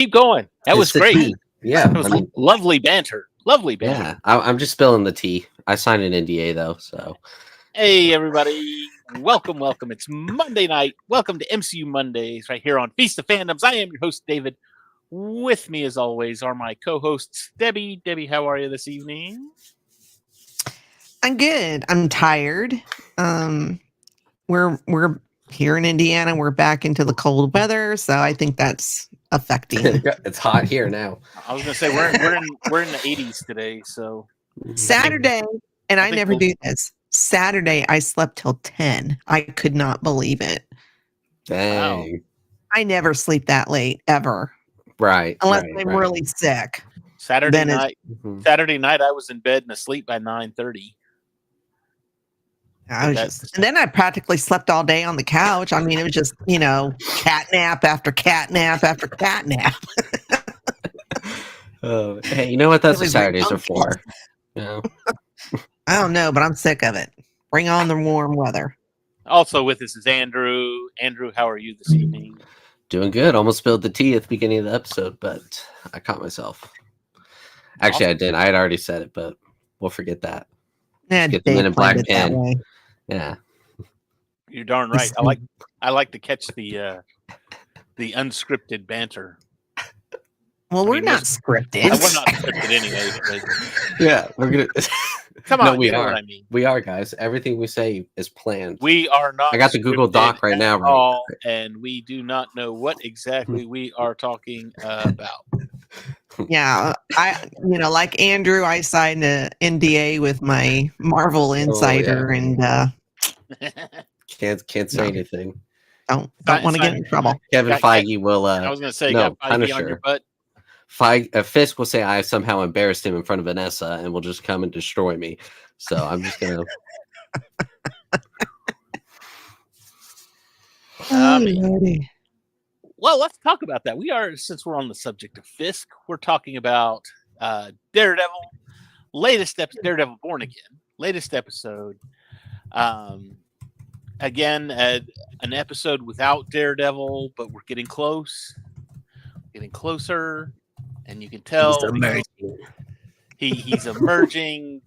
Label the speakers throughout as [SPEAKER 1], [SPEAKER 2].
[SPEAKER 1] Keep going. That was
[SPEAKER 2] It's the
[SPEAKER 1] great.
[SPEAKER 2] tea. Yeah,
[SPEAKER 1] That was lovely banter. Lovely banter.
[SPEAKER 2] yeah. I'm just spilling the tea. I signed an NDA though, so.
[SPEAKER 1] Hey, everybody. Welcome. It's Monday night. Welcome to MCU Mondays right here on Feast of Fandoms. I am your host, David. With me, as always, are my co-hosts, Debbie. Debbie, how are you this evening?
[SPEAKER 3] I'm good. I'm tired. We're here in Indiana. We're back into the cold weather, so I think that's affecting.
[SPEAKER 2] It's hot here now.
[SPEAKER 1] I was gonna say we're in the 80s today, so
[SPEAKER 3] Saturday, and I
[SPEAKER 1] think
[SPEAKER 3] never
[SPEAKER 1] we'll-
[SPEAKER 3] do this. Saturday, I slept till 10. I could not believe it.
[SPEAKER 2] Dang.
[SPEAKER 3] I never sleep that late ever,
[SPEAKER 2] Right.
[SPEAKER 3] unless
[SPEAKER 2] right,
[SPEAKER 3] I'm
[SPEAKER 2] right.
[SPEAKER 3] really sick.
[SPEAKER 1] Saturday
[SPEAKER 3] Then
[SPEAKER 1] night.
[SPEAKER 2] Mhm.
[SPEAKER 1] Saturday night, I was in bed and asleep by 9:30.
[SPEAKER 3] I was just, and then I practically slept all day on the couch. I mean, it was just, cat nap after cat nap after cat nap.
[SPEAKER 2] Hey, you know what? That's
[SPEAKER 3] It
[SPEAKER 2] what
[SPEAKER 3] was
[SPEAKER 2] Saturdays are for.
[SPEAKER 3] I don't know, but I'm sick of it. Bring on the warm weather.
[SPEAKER 1] Also with us is Andrew. Andrew, how are you this evening?
[SPEAKER 2] Doing good. Almost spilled the tea at the beginning of the episode, but I caught myself. Actually,
[SPEAKER 1] Awesome.
[SPEAKER 2] I didn't. I had already said it, but we'll forget that.
[SPEAKER 3] Yeah,
[SPEAKER 2] Get the
[SPEAKER 3] Dave
[SPEAKER 2] Men in
[SPEAKER 3] planned
[SPEAKER 2] Black
[SPEAKER 3] it that
[SPEAKER 2] pen.
[SPEAKER 3] way.
[SPEAKER 2] Yeah.
[SPEAKER 1] You're darn right. I like to catch the unscripted banter.
[SPEAKER 3] Well, we're not
[SPEAKER 1] We're
[SPEAKER 3] scripted.
[SPEAKER 1] not scripted anyway. But
[SPEAKER 2] Yeah, we're gonna.
[SPEAKER 1] come on,
[SPEAKER 2] No, we
[SPEAKER 1] you know
[SPEAKER 2] are.
[SPEAKER 1] what I mean.
[SPEAKER 2] We are, guys. Everything we say is planned.
[SPEAKER 1] We are not.
[SPEAKER 2] I got the Google
[SPEAKER 1] scripted
[SPEAKER 2] Doc right
[SPEAKER 1] at
[SPEAKER 2] now, right?
[SPEAKER 1] all, and we do not know what exactly we are talking about.
[SPEAKER 3] Yeah, like Andrew, I signed an NDA with my Marvel Insider, and
[SPEAKER 2] Can't say
[SPEAKER 3] No.
[SPEAKER 2] anything.
[SPEAKER 3] don't want to get in trouble.
[SPEAKER 2] Kevin
[SPEAKER 1] Got-
[SPEAKER 2] Feige will.
[SPEAKER 1] I was going to say,
[SPEAKER 2] no,
[SPEAKER 1] got Feige on your
[SPEAKER 2] Punisher.
[SPEAKER 1] butt.
[SPEAKER 2] Fisk will say I somehow embarrassed him in front of Vanessa and will just come and destroy me. So I'm just gonna.
[SPEAKER 3] Lordy.
[SPEAKER 1] Well, let's talk about that. Since we're on the subject of Fisk, we're talking about Daredevil, Daredevil Born Again, latest episode. Again, an episode without Daredevil, but we're getting closer, and you can tell he's emerging.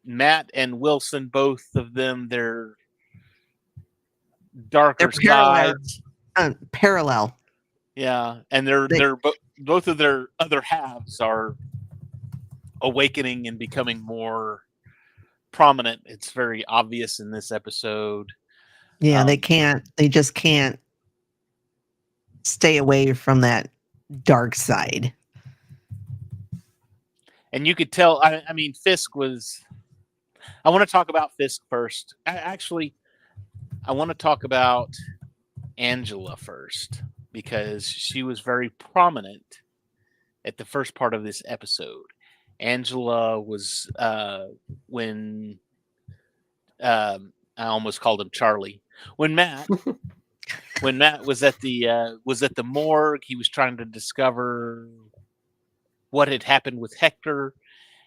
[SPEAKER 1] Matt and Wilson, both of them, they're darker
[SPEAKER 3] They're parallel.
[SPEAKER 1] sides.
[SPEAKER 3] Parallel.
[SPEAKER 1] Yeah, and they're both of their other halves are awakening and becoming more prominent. It's very obvious in this episode.
[SPEAKER 3] Yeah, they just can't stay away from that dark side.
[SPEAKER 1] And you could tell, I mean, Fisk was. I want to talk about Fisk first. I want to talk about Angela first because she was very prominent at the first part of this episode. Angela was when I almost called him Charlie. When Matt was at the morgue, he was trying to discover what had happened with Hector,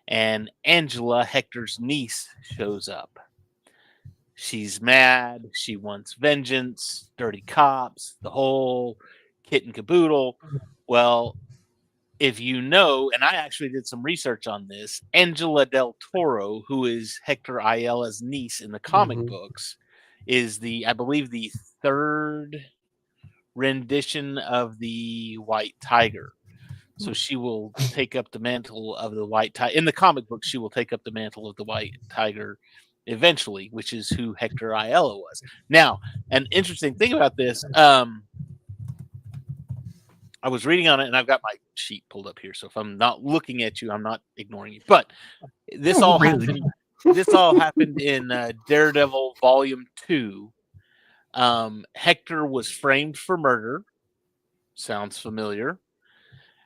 [SPEAKER 1] and Angela, Hector's niece, shows up. She's mad. She wants vengeance, dirty cops, the whole kit and caboodle. Well, if you know, and I actually did some research on this, Angela Del Toro, who is Hector Ayala's niece in the comic books, is I believe the third rendition of the White Tiger. So she will take up the mantle of the White Tiger. In the comic book, she will take up the mantle of the White Tiger eventually, which is who Hector Ayala was. Now, an interesting thing about this, I was reading on it, and I've got my sheet pulled up here. So if I'm not looking at you, I'm not ignoring you. But this all happened. This all happened in Daredevil Volume 2. Hector was framed for murder. Sounds familiar.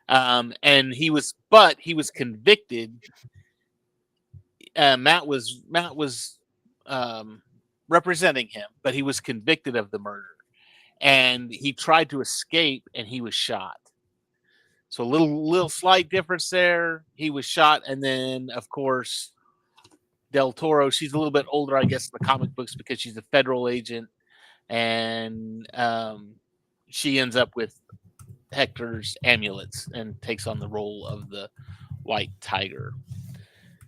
[SPEAKER 1] And he was convicted. Matt was representing him, but he was convicted of the murder, and he tried to escape, and he was shot. So a little slight difference there. He was shot, and then of course Del Toro. She's a little bit older, I guess, in the comic books because she's a federal agent, and she ends up with Hector's amulets and takes on the role of the White Tiger.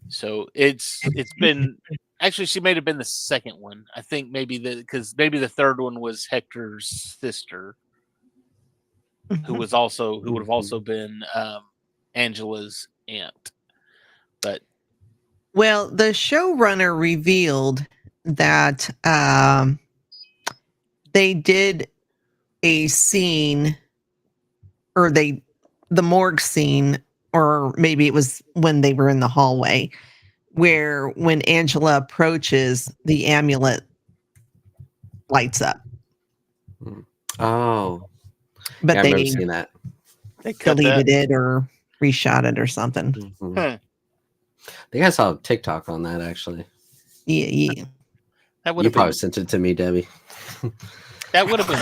[SPEAKER 1] So it's been actually she may have been the second one. I think maybe the third one was Hector's sister, who would have also been Angela's aunt. But
[SPEAKER 3] Well, the showrunner revealed that they did a scene, or the morgue scene, or maybe it was when they were in the hallway, where when Angela approaches, the amulet lights up.
[SPEAKER 2] Oh,
[SPEAKER 3] But
[SPEAKER 2] yeah, I
[SPEAKER 3] they
[SPEAKER 2] remember seeing that.
[SPEAKER 1] they cut
[SPEAKER 3] deleted
[SPEAKER 1] that.
[SPEAKER 3] it or reshot it or something.
[SPEAKER 2] Mhm.
[SPEAKER 1] Huh.
[SPEAKER 2] I think I saw a TikTok on that actually.
[SPEAKER 3] Yeah.
[SPEAKER 1] That would
[SPEAKER 2] You
[SPEAKER 1] have
[SPEAKER 2] probably
[SPEAKER 1] been
[SPEAKER 2] sent it to me, Debbie.
[SPEAKER 1] that would have been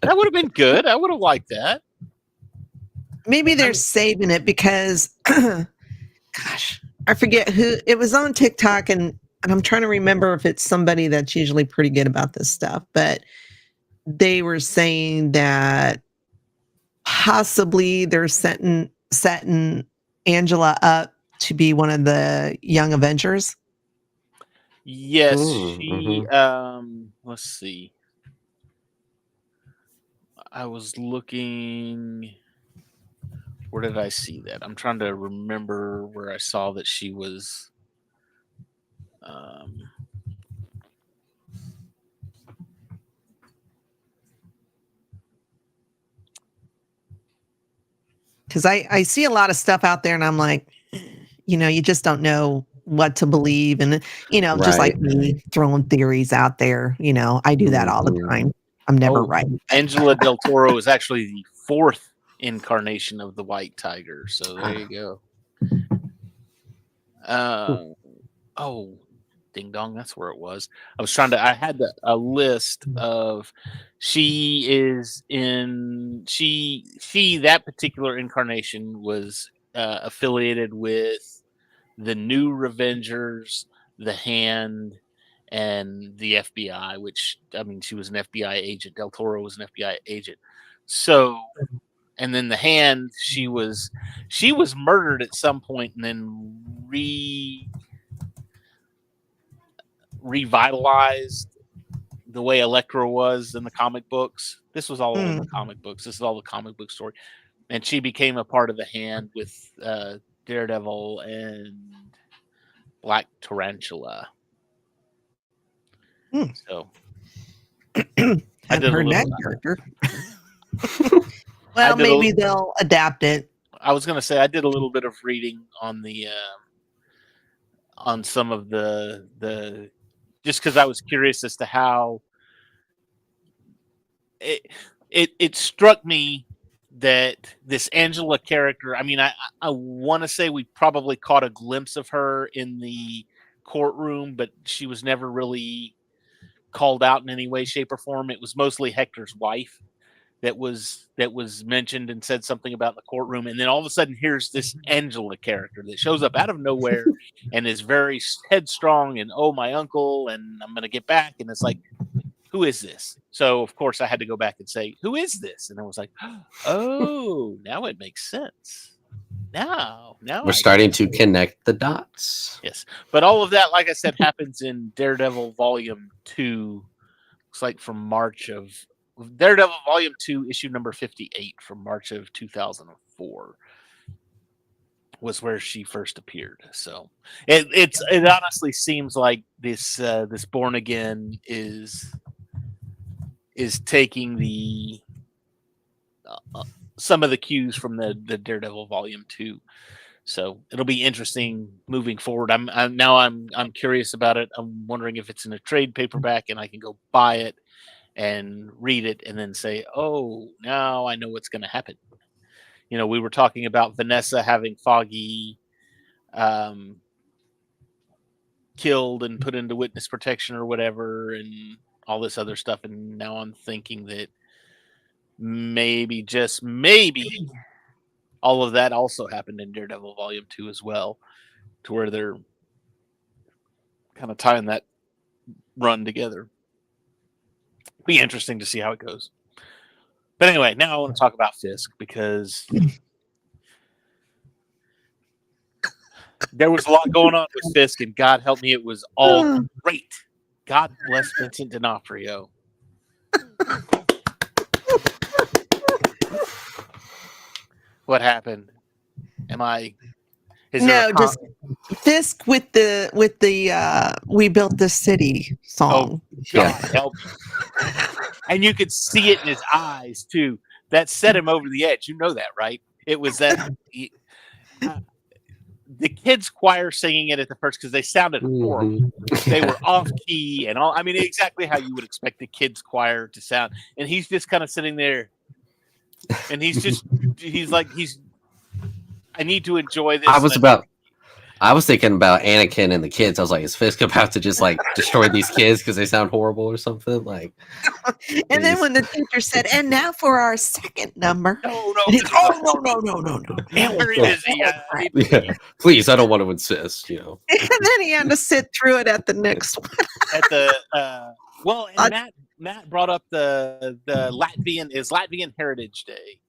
[SPEAKER 1] that would have been good. I would have liked that.
[SPEAKER 3] Maybe they're saving it because, gosh, I forget who it was on TikTok, and I'm trying to remember if it's somebody that's usually pretty good about this stuff, but they were saying that possibly they're setting Angela up to be one of the young Avengers.
[SPEAKER 1] Yes,
[SPEAKER 2] Mm-hmm.
[SPEAKER 1] let's see. I was looking. Where did I see that? I'm trying to remember where I saw that she was.
[SPEAKER 3] Because I see a lot of stuff out there, and I'm like, you just don't know what to believe. And, just like
[SPEAKER 2] Right.
[SPEAKER 3] me throwing theories out there, I do that all the
[SPEAKER 2] Mhm.
[SPEAKER 3] time. I'm never
[SPEAKER 1] Oh,
[SPEAKER 3] right.
[SPEAKER 1] Angela Del Toro is actually the fourth incarnation of the White Tiger. So there you go. Oh, ding dong, that's where it was. I had a list of that particular incarnation was affiliated with the New Revengers, the Hand, and the FBI, which, I mean, she was an FBI agent. Del Toro was an FBI agent. So, and then the Hand, she was murdered at some point and then revitalized the way Elektra was in the comic books. This was all in the comic books. This is all the comic book story. And she became a part of the Hand with Daredevil and Black Tarantula. So I
[SPEAKER 3] Hadn't
[SPEAKER 1] did a
[SPEAKER 3] heard that
[SPEAKER 1] little.
[SPEAKER 3] character. Well, maybe they'll adapt it.
[SPEAKER 1] I was going to say I did a little bit of reading on the on some of the just because I was curious as to how it struck me that this Angela character. I mean, I want to say we probably caught a glimpse of her in the courtroom, but she was never really called out in any way, shape, or form. It was mostly Hector's wife that was mentioned and said something about the courtroom, and then all of a sudden here's this Angela character that shows up out of nowhere and is very headstrong and, oh, my uncle, and I'm gonna get back. And it's like, who is this? So of course I had to go back and say, who is this? And I was like, oh, now it makes sense. Now
[SPEAKER 2] We're starting to connect the dots.
[SPEAKER 1] Yes, but all of that, like I said, happens in Daredevil Volume 2. Looks like from March of Daredevil Volume 2, issue number 58 from March of 2004 was where she first appeared. So it honestly seems like this Born Again is taking the some of the cues from the Daredevil Volume 2. So it'll be interesting moving forward. I'm curious about it. I'm wondering if it's in a trade paperback and I can go buy it and read it and then say, oh, now I know what's going to happen. We were talking about Vanessa having Foggy killed and put into witness protection or whatever and all this other stuff. And now I'm thinking that maybe, just maybe, all of that also happened in Daredevil Volume 2 as well, to where they're kind of tying that run together. Be interesting to see how it goes. But anyway, now I want to talk about Fisk because there was a lot going on with Fisk, and God help me, it was all great. God bless Vincent D'Onofrio. What happened? Am I? Is there
[SPEAKER 3] No, just Fisk with the "We Built This City" song.
[SPEAKER 1] God help me. And you could see it in his eyes too. That set him over the edge. You know that, right? It was that the kids' choir singing it at the first because they sounded horrible. They were off key and all. I mean, exactly how you would expect the kids' choir to sound. And he's just kind of sitting there, and he's like, I need to enjoy this.
[SPEAKER 2] I was thinking about Anakin and the kids. I was like, is Fisk about to just like destroy these kids because they sound horrible or something? Like,
[SPEAKER 3] and then when the teacher said, "And now for our second number,"
[SPEAKER 1] no.
[SPEAKER 3] I'm
[SPEAKER 1] very busy.
[SPEAKER 2] Yeah, please, I don't want to insist.
[SPEAKER 3] And then he had to sit through it at the next one.
[SPEAKER 1] At the Matt brought up the Latvian Heritage Day,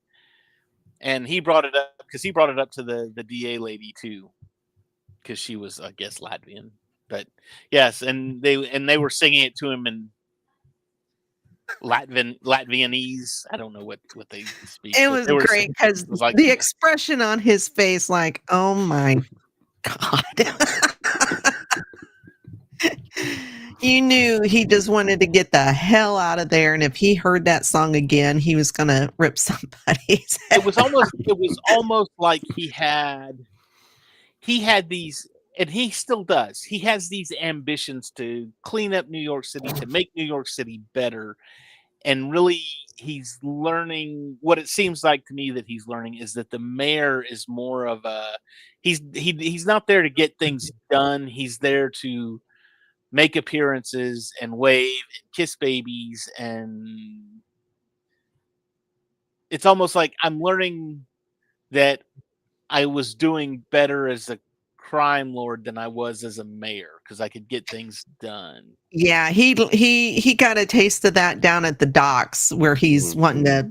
[SPEAKER 1] and he brought it up because he brought it up to the DA lady too. Because she was, I guess, Latvian, but yes, and they were singing it to him in Latvianese. I don't know what they speak.
[SPEAKER 3] It was great because the expression on his face, like, "Oh my God." You knew he just wanted to get the hell out of there, and if he heard that song again, he was gonna rip somebody's head.
[SPEAKER 1] It was almost like he had these, and he still does. He has these ambitions to clean up New York City, to make New York City better. And really, he's learning what it seems like to me that he's learning is that the mayor is more of he's not there to get things done. He's there to make appearances and wave and kiss babies. And it's almost like I'm learning that I was doing better as a crime lord than I was as a mayor because I could get things done.
[SPEAKER 3] Yeah, he got a taste of that down at the docks where he's wanting to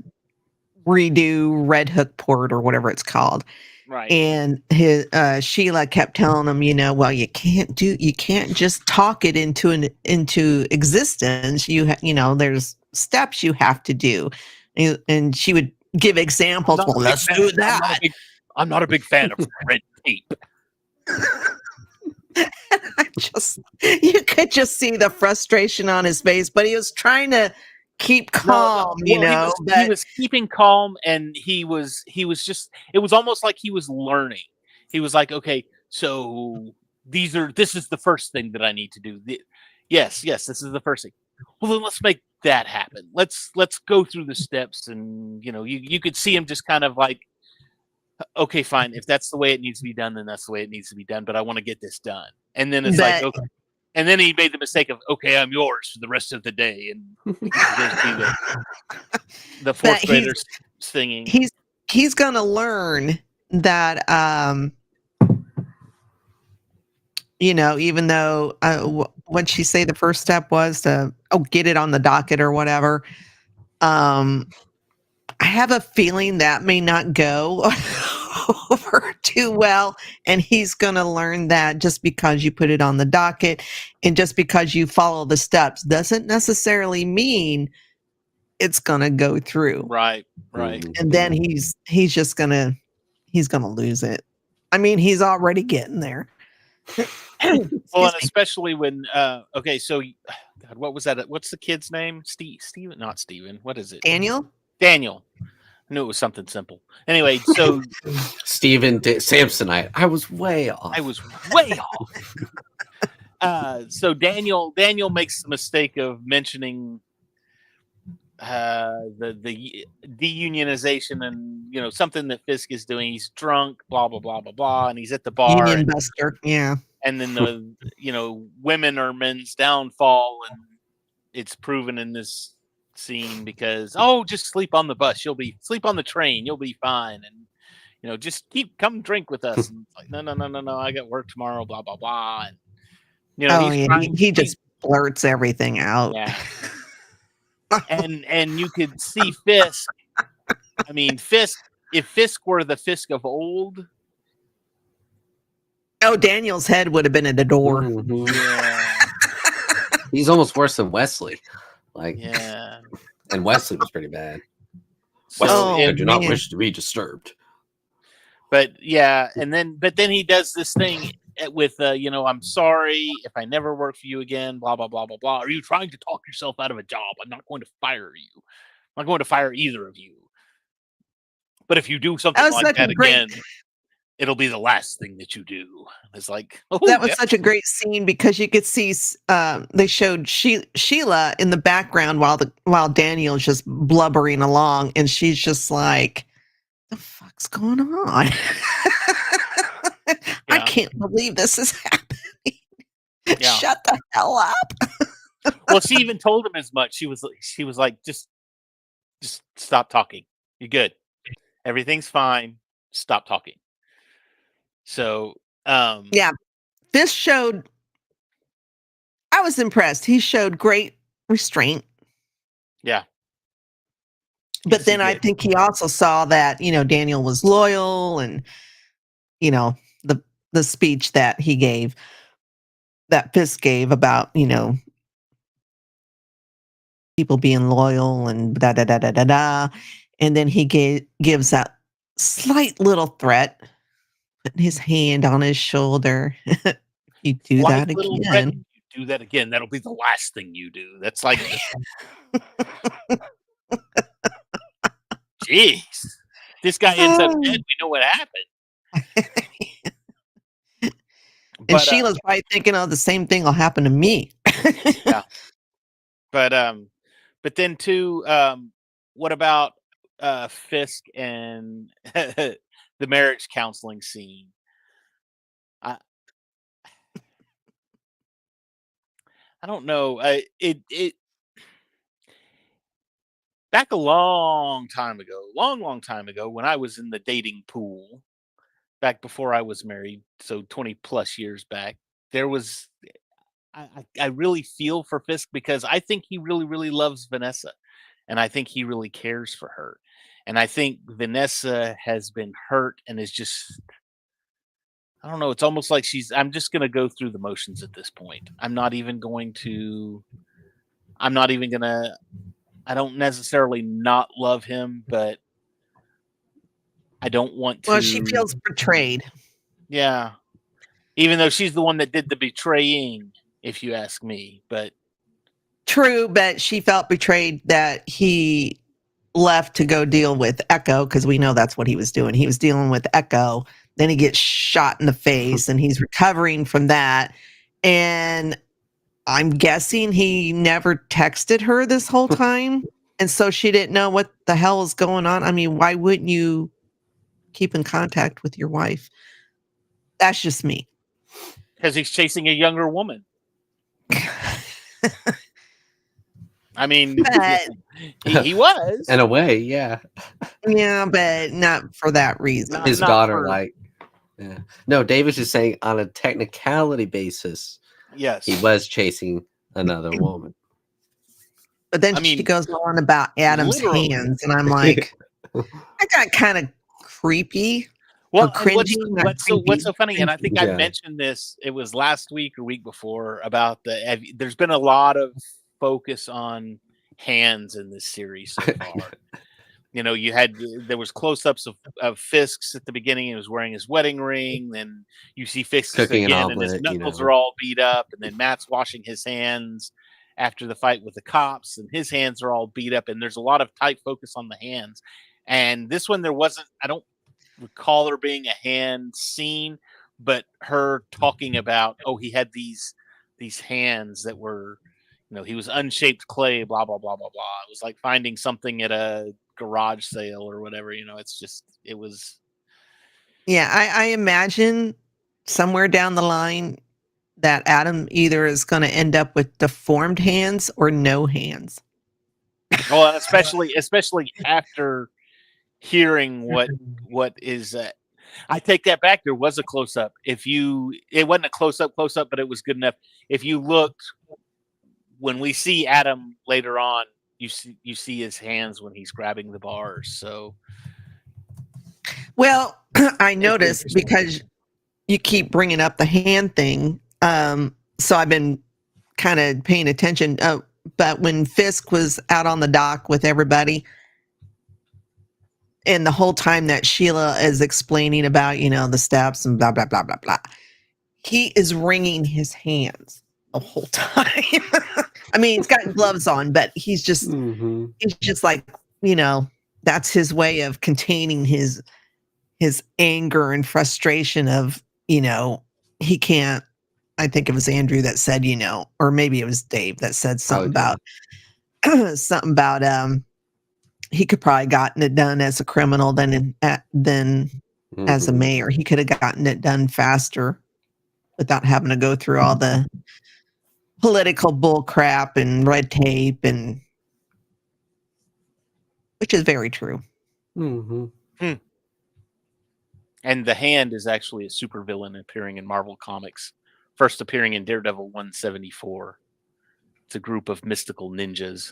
[SPEAKER 3] redo Red Hook Port or whatever it's called.
[SPEAKER 1] Right.
[SPEAKER 3] And his Sheila kept telling him, well, you can't just talk it into existence. There's steps you have to do. And she would give examples. Well, let's do that.
[SPEAKER 1] I'm not a big fan of red tape.
[SPEAKER 3] You could just see the frustration on his face, but he was trying to keep calm, He
[SPEAKER 1] was keeping calm, and he was just, it was almost like he was learning. He was like, okay, so this is the first thing that I need to do. Yes, this is the first thing. Well, then let's make that happen. Let's go through the steps, and you could see him just kind of like, okay, fine. If that's the way it needs to be done, then that's the way it needs to be done. But I want to get this done. And then it's like, okay. And then he made the mistake of, okay, I'm yours for the rest of the day. And the fourth graders singing.
[SPEAKER 3] He's going to learn that, even though what she say the first step was to get it on the docket or whatever. I have a feeling that may not go over too well, and he's going to learn that just because you put it on the docket and just because you follow the steps doesn't necessarily mean it's going to go through.
[SPEAKER 1] Right.
[SPEAKER 3] And then he's going to lose it. I mean, he's already getting there.
[SPEAKER 1] Well, and especially when okay, so God, what was that? What's the kid's name? Steven, not Steven. What is it? Daniel. I knew it was something simple. Anyway, so
[SPEAKER 2] Steven Samsonite. I was way off.
[SPEAKER 1] So Daniel makes the mistake of mentioning the deunionization and something that Fisk is doing. He's drunk, blah blah blah blah blah, and he's at the bar.
[SPEAKER 3] Union buster, yeah.
[SPEAKER 1] And then the women are men's downfall, and it's proven in this scene because just sleep on the bus, sleep on the train, you'll be fine, and just come drink with us. And it's like, no, I got work tomorrow, blah blah blah. And
[SPEAKER 3] he just blurts everything out.
[SPEAKER 1] Yeah. and you could see Fisk I mean, Fisk. If Fisk were the Fisk of old,
[SPEAKER 3] Oh, Daniel's head would have been at the door.
[SPEAKER 2] Mhm.
[SPEAKER 1] yeah,
[SPEAKER 2] He's almost worse than Wesley. Like,
[SPEAKER 1] yeah.
[SPEAKER 2] and Wesley was pretty bad.
[SPEAKER 1] So,
[SPEAKER 3] Oh,
[SPEAKER 2] I do not
[SPEAKER 3] man.
[SPEAKER 2] wish to be disturbed.
[SPEAKER 1] but yeah, but then he does this thing with, I'm sorry if I never work for you again. Blah blah blah blah blah. Are you trying to talk yourself out of a job? I'm not going to fire you. I'm not going to fire either of you. But if you do something
[SPEAKER 3] was
[SPEAKER 1] like
[SPEAKER 3] such a
[SPEAKER 1] that
[SPEAKER 3] great-
[SPEAKER 1] again, it'll be the last thing that you do. It's like, oh,
[SPEAKER 3] That was
[SPEAKER 1] yeah.
[SPEAKER 3] such a great scene because you could see they showed Sheila in the background while Daniel's just blubbering along, and she's just like, "The fuck's going on? I
[SPEAKER 1] Yeah.
[SPEAKER 3] can't believe this is happening.
[SPEAKER 1] Yeah.
[SPEAKER 3] Shut the hell up."
[SPEAKER 1] Well, she even told him as much. She was like, just stop talking. You're good. Everything's fine. Stop talking. So,
[SPEAKER 3] Yeah, this showed. I was impressed. He showed great restraint.
[SPEAKER 1] yeah.
[SPEAKER 3] But
[SPEAKER 1] Yes,
[SPEAKER 3] then
[SPEAKER 1] he
[SPEAKER 3] I
[SPEAKER 1] did.
[SPEAKER 3] think he also saw that, Daniel was loyal, and, the speech that he gave, that Fisk gave about, people being loyal and da da da da da da. And then he gives that slight little threat, putting his hand on his shoulder. You do
[SPEAKER 1] Slight
[SPEAKER 3] that
[SPEAKER 1] little threat.
[SPEAKER 3] again.
[SPEAKER 1] You do that again. That'll be the last thing you do. That's like, jeez. This guy ends up dead. We know what happened.
[SPEAKER 3] And
[SPEAKER 1] But,
[SPEAKER 3] Sheila's probably thinking, oh, the same thing will happen to me.
[SPEAKER 1] yeah. But then too, what about Fisk and the marriage counseling scene? I I don't know. It back a long time ago, long time ago, when I was in the dating pool, back before I was married, so 20 plus years back, there was I really feel for Fisk because I think he really, really loves Vanessa. And I think he really cares for her. And I think Vanessa has been hurt and is just, I don't know, it's almost like I'm just going to go through the motions at this point. I'm not even going to, I don't necessarily not love him, but I don't want to.
[SPEAKER 3] Well, she feels betrayed.
[SPEAKER 1] Yeah. Even though she's the one that did the betraying, if you ask me. But
[SPEAKER 3] True, but she felt betrayed that he left to go deal with Echo, because we know that's what he was doing. He was dealing with Echo. Then he gets shot in the face and he's recovering from that. And I'm guessing he never texted her this whole time. And so she didn't know what the hell is going on. I mean, why wouldn't you keep in contact with your wife? That's just me.
[SPEAKER 1] because he's chasing a younger woman. I mean,
[SPEAKER 3] But,
[SPEAKER 1] he was.
[SPEAKER 2] In a way, yeah.
[SPEAKER 3] yeah, but not for that reason.
[SPEAKER 2] His
[SPEAKER 1] not
[SPEAKER 2] daughter,
[SPEAKER 1] for-
[SPEAKER 2] like, yeah. No, David's just saying on a technicality basis,
[SPEAKER 1] Yes.
[SPEAKER 2] he was chasing another woman.
[SPEAKER 3] But then
[SPEAKER 1] I
[SPEAKER 3] she
[SPEAKER 1] mean,
[SPEAKER 3] goes on about Adam's
[SPEAKER 1] literally.
[SPEAKER 3] hands, and I'm like, I got kind of creepy.
[SPEAKER 1] Well,
[SPEAKER 3] or cringy, not
[SPEAKER 1] what's
[SPEAKER 3] creepy.
[SPEAKER 1] so funny, and I think I
[SPEAKER 2] Yeah.
[SPEAKER 1] mentioned this. It was last week or week before about there's been a lot of focus on hands in this series so far. There was close-ups of Fisk's at the beginning. He was wearing his wedding ring. Then you see Fisk's
[SPEAKER 2] Cooking an
[SPEAKER 1] again, and his
[SPEAKER 2] omelet,
[SPEAKER 1] knuckles are all beat up. And then Matt's washing his hands after the fight with the cops, and his hands are all beat up. And there's a lot of tight focus on the hands. And this one, there wasn't. I don't recall there being a hand scene, but her talking about, he had these hands that were, he was unshaped clay, blah blah blah blah blah. It was like finding something at a garage sale or whatever. It was.
[SPEAKER 3] Yeah, I imagine somewhere down the line that Adam either is going to end up with deformed hands or no hands.
[SPEAKER 1] Well, and especially after hearing what is. I take that back. There was a close up. It wasn't a close up, but it was good enough. If you looked, when we see Adam later on, you see his hands when he's grabbing the bars. So
[SPEAKER 3] Well, I noticed because you keep bringing up the hand thing. So I've been kind of paying attention. But when Fisk was out on the dock with everybody, and the whole time that Sheila is explaining about, the steps and blah, blah, blah, blah, blah, he is wringing his hands the whole time. I mean, he's got gloves on, but he's just like, that's his way of containing his anger and frustration of, he can't. I think it was Andrew that said, or maybe it was Dave that said something about he could probably gotten it done as a criminal than as a mayor. He could have gotten it done faster without having to go through all the political bull crap and red tape, and which is very true.
[SPEAKER 1] And the Hand is actually a supervillain appearing in Marvel Comics, first appearing in Daredevil 174. It's a group of mystical ninjas.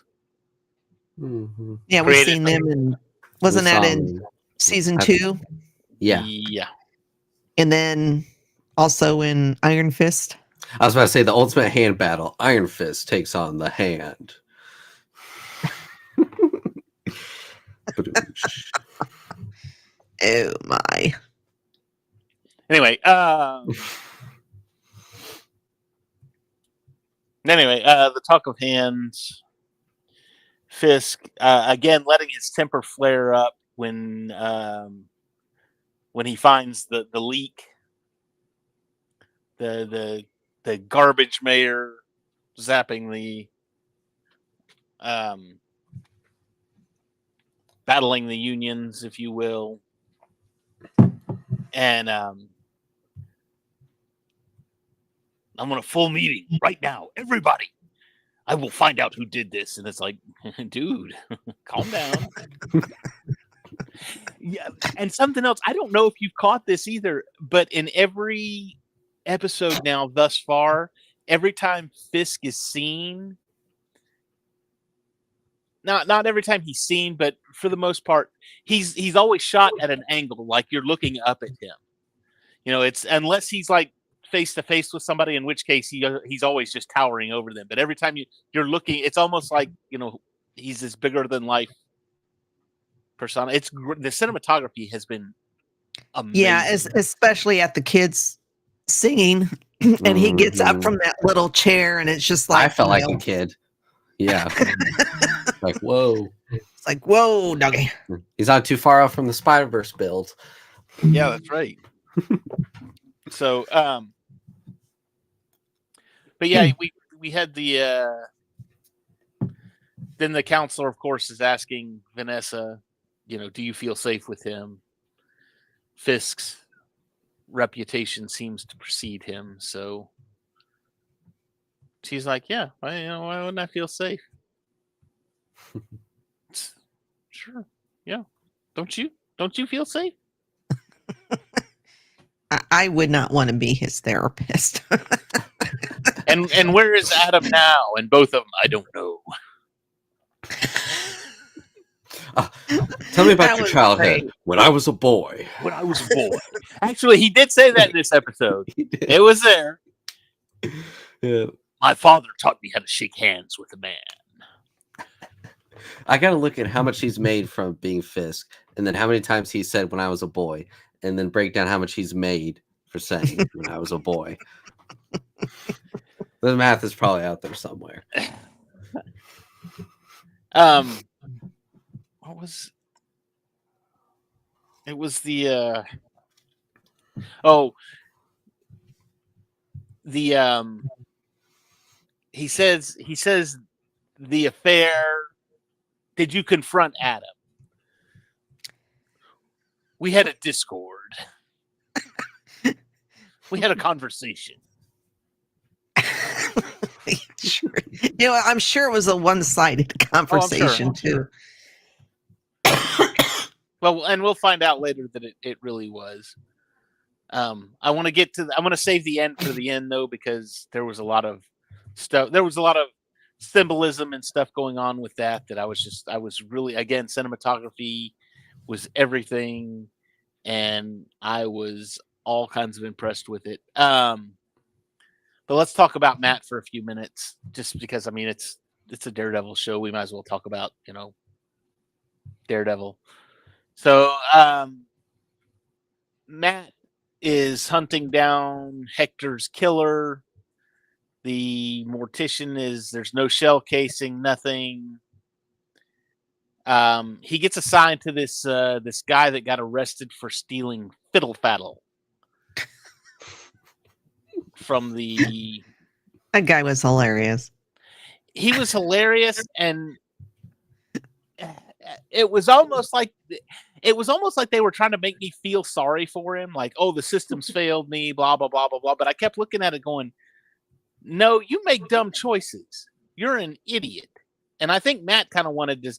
[SPEAKER 3] Yeah, we've seen them, and wasn't that in season 2?
[SPEAKER 2] Yeah.
[SPEAKER 3] And then also in Iron Fist.
[SPEAKER 2] I was about to say the ultimate hand battle. Iron Fist takes on the Hand.
[SPEAKER 3] Oh my.
[SPEAKER 1] Anyway, the talk of hands. Fisk again letting his temper flare up when he finds the leak. The garbage mayor zapping the battling the unions, if you will. And I'm on a full meeting right now. Everybody, I will find out who did this. And it's like, dude, calm down. Yeah. And something else, I don't know if you've caught this either, but in every episode now thus far, every time Fisk is seen, not every time he's seen, but for the most part, he's always shot at an angle like you're looking up at him. It's unless he's like face to face with somebody, in which case he's always just towering over them. But every time you're looking, it's almost like he's this bigger than life persona. It's the cinematography has been amazing.
[SPEAKER 3] Yeah, especially at the kids singing, and he gets up from that little chair, and it's just like
[SPEAKER 2] I felt like a kid. Yeah, like whoa.
[SPEAKER 3] It's like whoa, doggy.
[SPEAKER 2] He's not too far off from the Spider-Verse build.
[SPEAKER 1] Yeah, that's right. So, but yeah, we had the then the counselor, of course, is asking Vanessa, do you feel safe with him? Fisk's reputation seems to precede him, so she's like, yeah, why wouldn't I feel safe? Sure, yeah. Don't you feel safe?
[SPEAKER 3] I would not want to be his therapist.
[SPEAKER 1] and where is Adam now? And both of them, I don't know.
[SPEAKER 2] Tell me about your childhood.
[SPEAKER 3] Great.
[SPEAKER 2] When I was a boy.
[SPEAKER 1] Actually, he did say that in this episode. It was there.
[SPEAKER 2] Yeah.
[SPEAKER 1] My father taught me how to shake hands with a man.
[SPEAKER 2] I got to look at how much he's made from being Fisk, and then how many times he said when I was a boy, and then break down how much he's made for saying when I was a boy. The math is probably out there somewhere.
[SPEAKER 1] What was it? Was the he says the affair. Did you confront Adam? We had a discord. We had a conversation.
[SPEAKER 3] Sure. I'm sure it was a one-sided conversation too.
[SPEAKER 1] Well, and we'll find out later that it really was. I want to save the end for the end though, because there was a lot of stuff. There was a lot of symbolism and stuff going on with that I was really, again, cinematography was everything. and I was all kinds of impressed with it. But let's talk about Matt for a few minutes, just because I mean it's a Daredevil show. We might as well talk about Daredevil. So Matt is hunting down Hector's killer. The mortician there's no shell casing, nothing. He gets assigned to this guy that got arrested for stealing fiddle faddle from the.
[SPEAKER 3] That guy was hilarious.
[SPEAKER 1] He was hilarious, and it was almost like they were trying to make me feel sorry for him, like, oh, the system's failed me, blah blah blah blah blah. But I kept looking at it, going, no, you make dumb choices. You're an idiot. And I think Matt kind of wanted to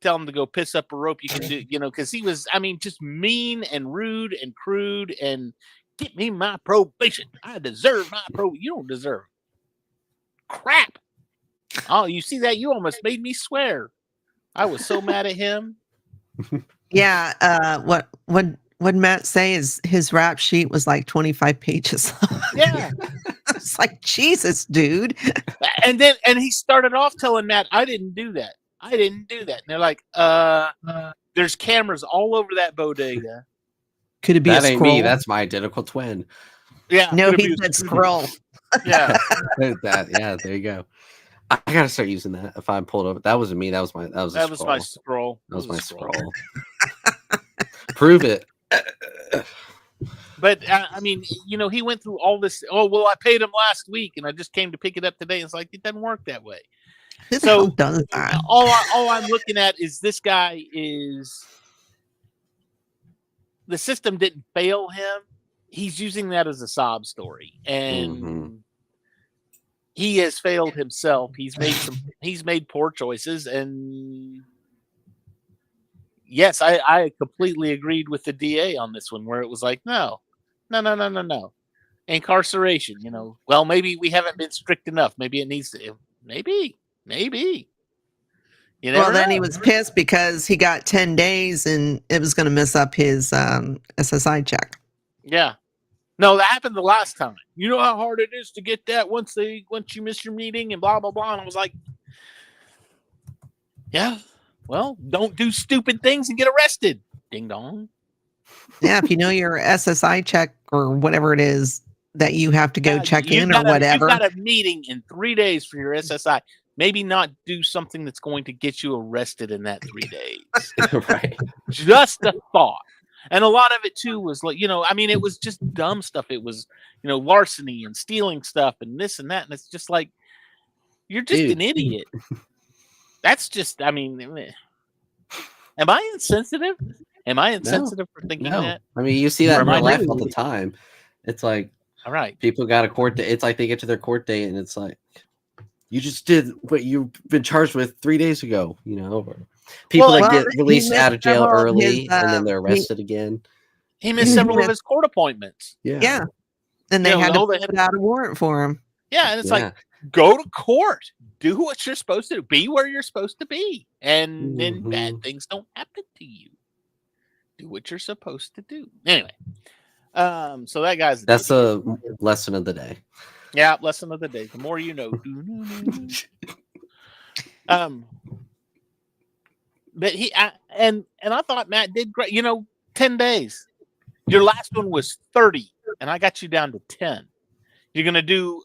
[SPEAKER 1] tell him to go piss up a rope. You can do, because he was, I mean, just mean and rude and crude and get me my probation. I deserve my You don't deserve crap. Oh, you see that? You almost made me swear. I was so mad at him.
[SPEAKER 3] Yeah. What Matt say is his rap sheet was like 25 pages long.
[SPEAKER 1] Yeah.
[SPEAKER 3] It's like, Jesus, dude.
[SPEAKER 1] And he started off telling Matt, I didn't do that. And they're like, there's cameras all over that bodega.
[SPEAKER 3] Could it be
[SPEAKER 2] that
[SPEAKER 3] a
[SPEAKER 2] ain't
[SPEAKER 3] scroll?
[SPEAKER 2] me. That's my identical twin.
[SPEAKER 1] Yeah.
[SPEAKER 3] No, he said scroll.
[SPEAKER 1] Yeah.
[SPEAKER 2] Yeah, there you go. I gotta start using that if I'm pulled over. That wasn't me. That was my
[SPEAKER 1] my scroll.
[SPEAKER 2] That was my scroll. Prove it.
[SPEAKER 1] But I mean, he went through all this. Oh well, I paid him last week, and I just came to pick it up today. It's like it doesn't work that way.
[SPEAKER 3] Who the
[SPEAKER 1] So
[SPEAKER 3] hell does that?
[SPEAKER 1] all I'm looking at is this guy is the system didn't fail him. He's using that as a sob story, and he has failed himself. He's made poor choices, and yes, I completely agreed with the DA on this one, where it was like, no. Incarceration, well, maybe we haven't been strict enough. Maybe it needs to, maybe.
[SPEAKER 3] Well, then he was pissed because he got 10 days and it was going to mess up his SSI check.
[SPEAKER 1] Yeah. No, that happened the last time. You know how hard it is to get that once you miss your meeting and blah, blah, blah. And I was like, yeah, well, don't do stupid things and get arrested. Ding dong.
[SPEAKER 3] Yeah, if you know your SSI check or whatever it is that you have to go check in or whatever.
[SPEAKER 1] You've got a meeting in 3 days for your SSI. Maybe not do something that's going to get you arrested in that 3 days.
[SPEAKER 2] Right.
[SPEAKER 1] Just a thought. And a lot of it too was like, I mean, it was just dumb stuff. It was, larceny and stealing stuff and this and that. And it's just like, you're just an idiot. That's just, I mean, am I insensitive? For thinking that?
[SPEAKER 2] I mean, you see that in real life all the time. It's like,
[SPEAKER 1] all right,
[SPEAKER 2] people got a court date. It's like they get to their court date and it's like, you just did what you've been charged with 3 days ago, or people that get released out of jail early and then they're arrested again.
[SPEAKER 1] He missed several of his court appointments.
[SPEAKER 3] Yeah. And they had to put out a warrant for him.
[SPEAKER 1] Yeah, and it's like, go to court. Do what you're supposed to do. Be where you're supposed to be. And then bad things don't happen to you. Do what you're supposed to do. Anyway. So that guy's
[SPEAKER 2] that's a lesson of the day.
[SPEAKER 1] Yeah, lesson of the day. The more you know. But I thought Matt did great. 10 days. Your last one was 30, and I got you down to 10. You're gonna do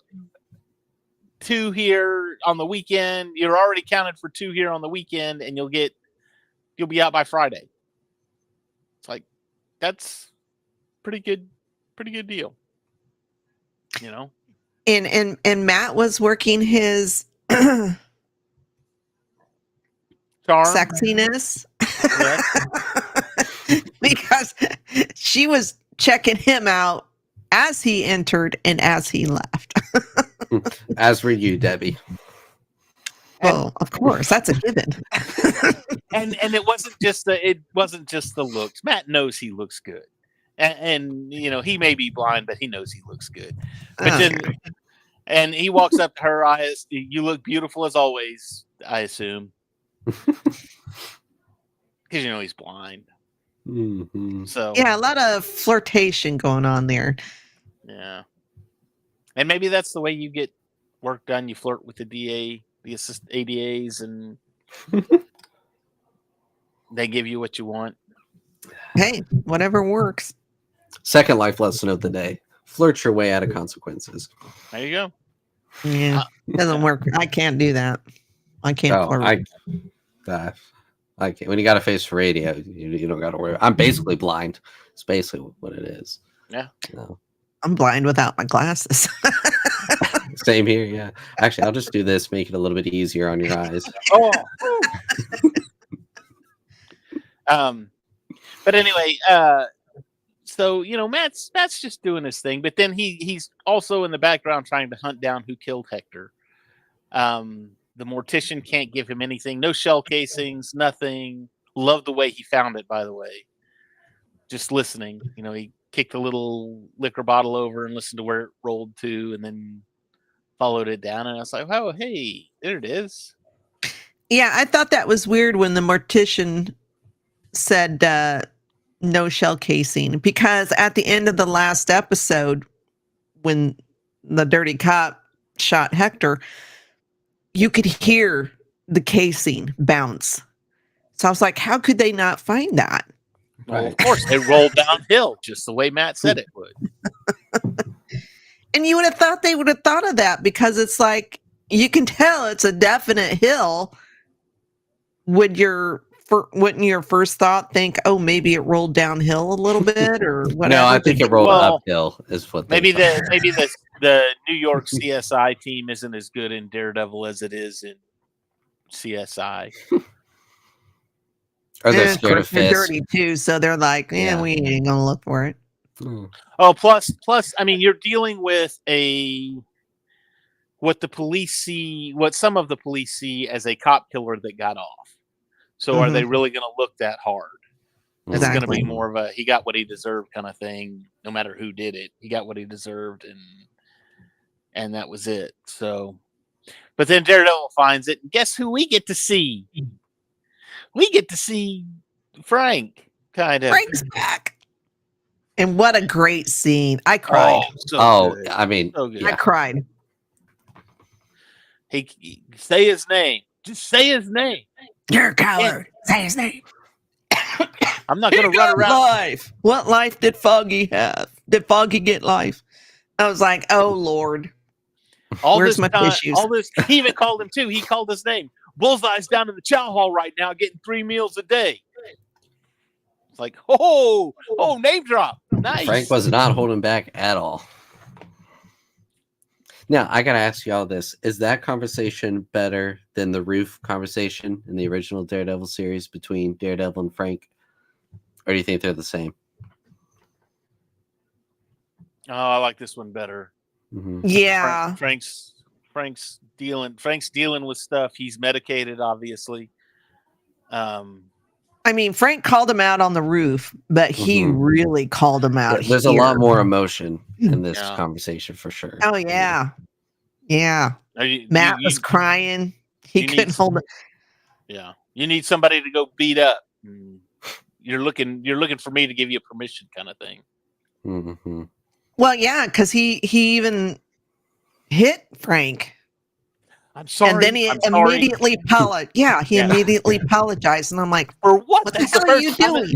[SPEAKER 1] 2 here on the weekend. You're already counted for 2 here on the weekend, and you'll be out by Friday. It's like, that's pretty good deal.
[SPEAKER 3] And Matt was working his
[SPEAKER 1] charm,
[SPEAKER 3] sexiness. Because she was checking him out as he entered and as he left.
[SPEAKER 2] As were you, Debbie.
[SPEAKER 3] Well, of course, that's a given.
[SPEAKER 1] and it wasn't just the looks. Matt knows he looks good, and he may be blind, but he knows he looks good. But and he walks up to her. You look beautiful as always. I assume because he's blind.
[SPEAKER 2] Mm-hmm.
[SPEAKER 1] So
[SPEAKER 3] yeah, a lot of flirtation going on there.
[SPEAKER 1] yeah, and maybe that's the way you get work done. You flirt with the DA, the assist ADAs, and they give you what you want.
[SPEAKER 3] Hey, whatever works.
[SPEAKER 2] Second life lesson of the day: flirt your way out of consequences.
[SPEAKER 1] There you go.
[SPEAKER 3] Yeah, doesn't work. I can't do that. I can't flirt.
[SPEAKER 2] I can't. When you got a face for radio, you don't got to worry. I'm basically blind. It's basically what it is.
[SPEAKER 1] Yeah.
[SPEAKER 2] No.
[SPEAKER 3] I'm blind without my glasses.
[SPEAKER 2] Same here. Yeah. Actually, I'll just do this, make it a little bit easier on your eyes.
[SPEAKER 1] Oh. But anyway, so Matt's just doing his thing, but then he's also in the background trying to hunt down who killed Hector. The mortician can't give him anything. No shell casings, nothing. Love the way he found it, by the way. Just listening. He kicked a little liquor bottle over and listened to where it rolled to, and then followed it down. And I was like, oh, hey, there it is.
[SPEAKER 3] Yeah, I thought that was weird when the mortician said no shell casing, because at the end of the last episode, when the dirty cop shot Hector, you could hear the casing bounce. So I was like, how could they not find that?
[SPEAKER 1] Well, of course, it rolled downhill just the way Matt said it would.
[SPEAKER 3] And you would have thought they would have thought of that, because it's like, you can tell it's a definite hill. Wouldn't your first thought think, oh, maybe it rolled downhill a little bit or whatever?
[SPEAKER 2] No, I think it rolled uphill. Is what
[SPEAKER 1] maybe the New York CSI team isn't as good in Daredevil as it is in CSI.
[SPEAKER 2] Or they're scared of Fisk.
[SPEAKER 3] Dirty too, so they're like, we ain't gonna look for it.
[SPEAKER 1] Oh, plus, I mean, you're dealing with what some of the police see as a cop killer that got off. So are they really going to look that hard? It's going to be more of a he got what he deserved kind of thing. No matter who did it, he got what he deserved, and that was it. So, but then Daredevil finds it, and guess who we get to see? We get to see Frank, kind of.
[SPEAKER 3] Frank's back. And what a great scene. I cried.
[SPEAKER 2] Good. I mean,
[SPEAKER 1] so good.
[SPEAKER 3] I cried.
[SPEAKER 1] He say his name. Just say his name.
[SPEAKER 3] You're a coward. Say his name.
[SPEAKER 1] I'm not going to run around.
[SPEAKER 3] Life. What life did Foggy have? Did Foggy get life? I was like, oh, Lord. Where's my tissues?
[SPEAKER 1] He even called him, too. He called his name. Bullseye's down in the chow hall right now getting 3 meals a day. It's like, name drop. Nice.
[SPEAKER 2] Frank was not holding back at all. Now, I got to ask y'all this. Is that conversation better than the roof conversation in the original Daredevil series between Daredevil and Frank? Or do you think they're the same?
[SPEAKER 1] Oh, I like this one better.
[SPEAKER 2] Mm-hmm.
[SPEAKER 3] Yeah.
[SPEAKER 1] Frank's dealing with stuff. He's medicated, obviously.
[SPEAKER 3] I mean, Frank called him out on the roof, but he really called him out.
[SPEAKER 2] There's a lot more emotion in this conversation for sure.
[SPEAKER 3] Oh, yeah. Yeah. Matt was crying. He couldn't hold it.
[SPEAKER 1] Yeah. You need somebody to go beat up. You're looking for me to give you permission, kind of thing.
[SPEAKER 2] Mm-hmm.
[SPEAKER 3] Well, yeah, because he even hit Frank.
[SPEAKER 1] I'm sorry.
[SPEAKER 3] And then he immediately apologized. Yeah, he immediately apologized, and I'm like,
[SPEAKER 1] for what?
[SPEAKER 3] What the hell are you doing?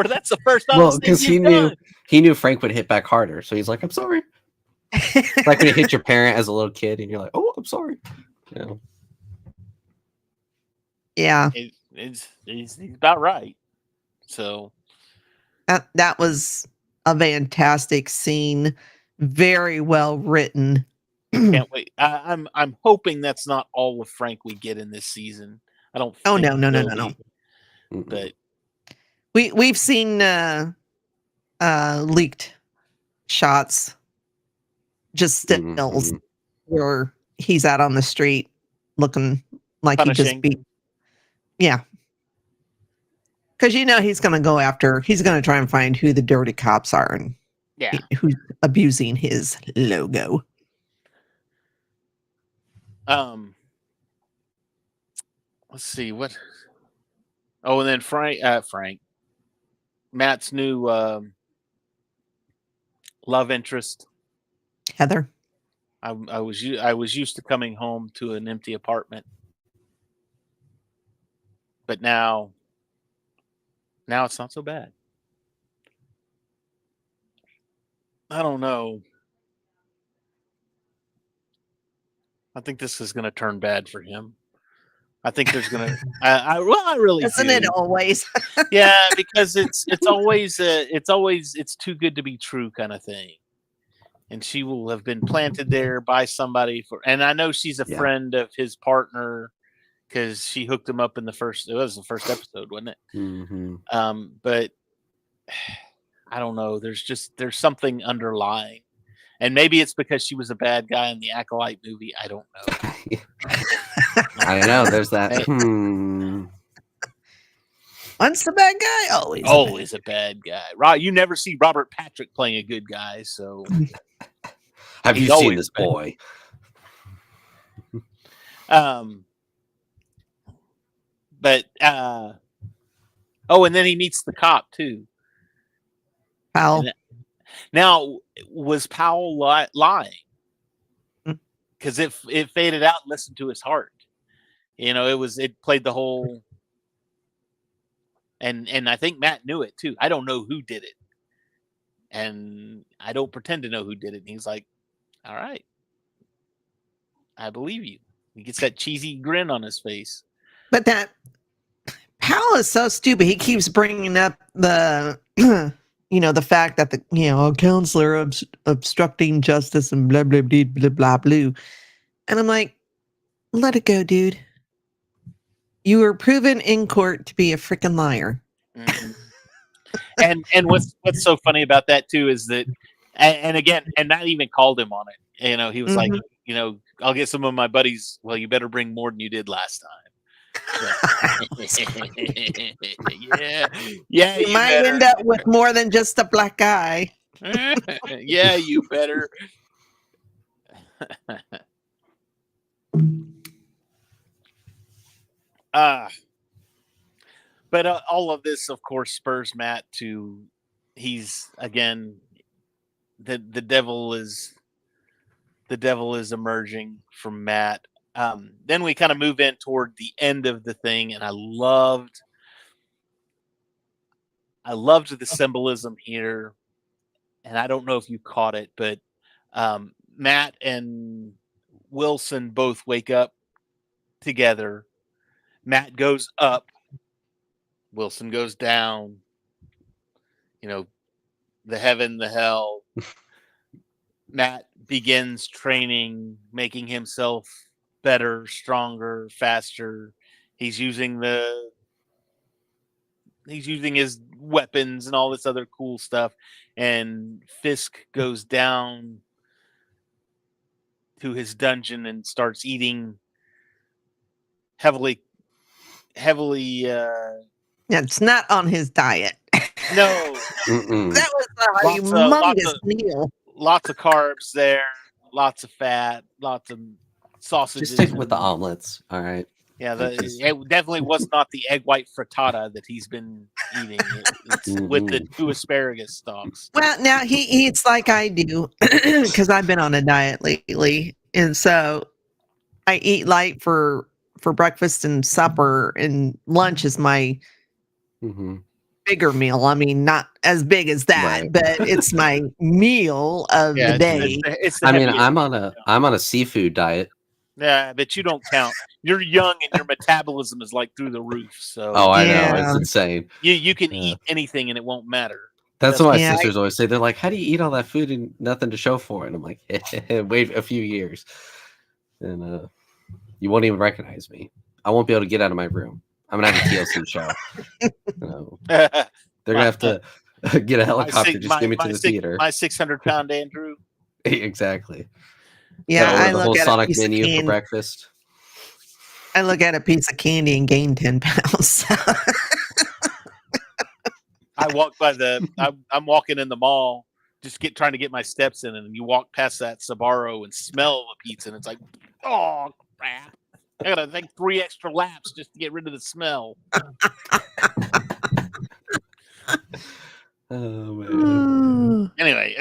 [SPEAKER 1] That's the first time.
[SPEAKER 2] Well, because he knew Frank would hit back harder, so he's like, I'm sorry. Like when you hit your parent as a little kid, and you're like, oh, I'm sorry.
[SPEAKER 3] Yeah.
[SPEAKER 1] He's about right. So
[SPEAKER 3] that was a fantastic scene. Very well written.
[SPEAKER 1] Can't wait. I'm hoping that's not all of Frank we get in this season. I don't.
[SPEAKER 3] Oh no.
[SPEAKER 1] But
[SPEAKER 3] we've seen leaked shots, just stills where he's out on the street looking like he just beat. Yeah. Because he's going to try and find who the dirty cops are and who's abusing his logo.
[SPEAKER 1] Let's see what. Oh, and then Frank. Matt's new love interest.
[SPEAKER 3] Heather.
[SPEAKER 1] I was used to coming home to an empty apartment, but now it's not so bad. I don't know. I think this is going to turn bad for him. I think there's going to. I really
[SPEAKER 3] Isn't
[SPEAKER 1] do.
[SPEAKER 3] it always?
[SPEAKER 1] Yeah, because it's always it's too good to be true kind of thing. And she will have been planted there by somebody and I know she's a friend of his partner because she hooked him up in the first episode, wasn't it?
[SPEAKER 2] Mm-hmm.
[SPEAKER 1] But I don't know. There's something underlying. And maybe it's because she was a bad guy in the Acolyte movie. I don't know.
[SPEAKER 2] I know. There's that.
[SPEAKER 3] Once a bad guy, always
[SPEAKER 1] a bad guy. Right? You never see Robert Patrick playing a good guy. So,
[SPEAKER 2] have you seen this boy?
[SPEAKER 1] But and then he meets the cop too.
[SPEAKER 3] Powell.
[SPEAKER 1] Now, was Powell lying? Because it faded out and listened to his heart. It played the whole. And I think Matt knew it too. I don't know who did it. And I don't pretend to know who did it. And he's like, all right, I believe you. He gets that cheesy grin on his face.
[SPEAKER 3] But that Powell is so stupid. He keeps bringing up the, the fact that a counselor obstructing justice and blah, blah, blah, blah, blah, blah. And I'm like, let it go, dude. You were proven in court to be a freaking liar.
[SPEAKER 1] Mm-hmm. and what's so funny about that too is that, and again, and Matt even called him on it. He was like, I'll get some of my buddies. Well, you better bring more than you did last time. Yeah.
[SPEAKER 3] You might end up with more than just a black eye.
[SPEAKER 1] Yeah, you better. But all of this, of course, spurs Matt to. He's again, the devil is emerging from Matt. Then we kind of move in toward the end of the thing, and I loved the symbolism here. And I don't know if you caught it, but Matt and Wilson both wake up together. Matt goes up, Wilson goes down. The heaven, the hell. Matt begins training, making himself better, stronger, faster. He's using his weapons and all this other cool stuff. And Fisk goes down to his dungeon and starts eating heavily.
[SPEAKER 3] It's not on his diet.
[SPEAKER 1] No.
[SPEAKER 3] That was a humongous meal.
[SPEAKER 1] Lots of carbs there, lots of fat, lots of sausages.
[SPEAKER 2] Just stick with the omelets, all right?
[SPEAKER 1] Yeah, it definitely was not the egg white frittata that he's been eating. It's with the 2 asparagus stalks.
[SPEAKER 3] Well, now he eats like I do because I've been on a diet lately, and so I eat light for breakfast and supper, and lunch is my bigger meal. I mean, not as big as that,
[SPEAKER 2] right.
[SPEAKER 3] But it's my meal of the day.
[SPEAKER 2] I'm on a seafood diet.
[SPEAKER 1] Yeah, but you don't count. You're young and your metabolism is like through the roof. So
[SPEAKER 2] I know, it's insane.
[SPEAKER 1] You can eat anything and it won't matter.
[SPEAKER 2] That's what my sisters always say. They're like, "How do you eat all that food and nothing to show for it?" And I'm like, "Wait a few years, and you won't even recognize me. I won't be able to get out of my room. I'm gonna have a TLC show. They're gonna have to get a helicopter just give me to the theater.
[SPEAKER 1] My 600-pound Andrew.
[SPEAKER 2] Exactly.
[SPEAKER 3] Yeah, I
[SPEAKER 2] the
[SPEAKER 3] look
[SPEAKER 2] whole
[SPEAKER 3] at
[SPEAKER 2] Sonic menu for breakfast.
[SPEAKER 3] I look at a piece of candy and gain 10 pounds.
[SPEAKER 1] I walk by I'm walking in the mall, just trying to get my steps in, and you walk past that Sbarro and smell the pizza, and it's like, oh crap! I gotta take 3 extra laps just to get rid of the smell.
[SPEAKER 2] Oh man.
[SPEAKER 1] Anyway,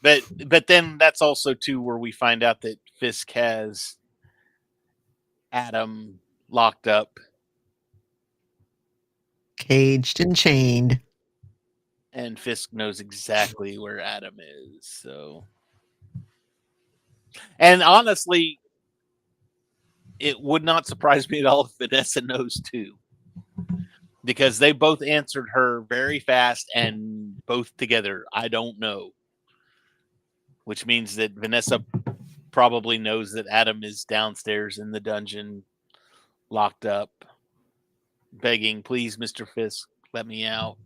[SPEAKER 1] but then that's also too where we find out that Fisk has Adam locked up,
[SPEAKER 3] Caged and chained.
[SPEAKER 1] and Fisk knows exactly where Adam is. So, and honestly, it would not surprise me at all if Vanessa knows too, because they both answered her very fast and both together. I don't know, which means that Vanessa probably knows that Adam is downstairs in the dungeon, locked up, begging, "Please, Mr. Fisk, let me out."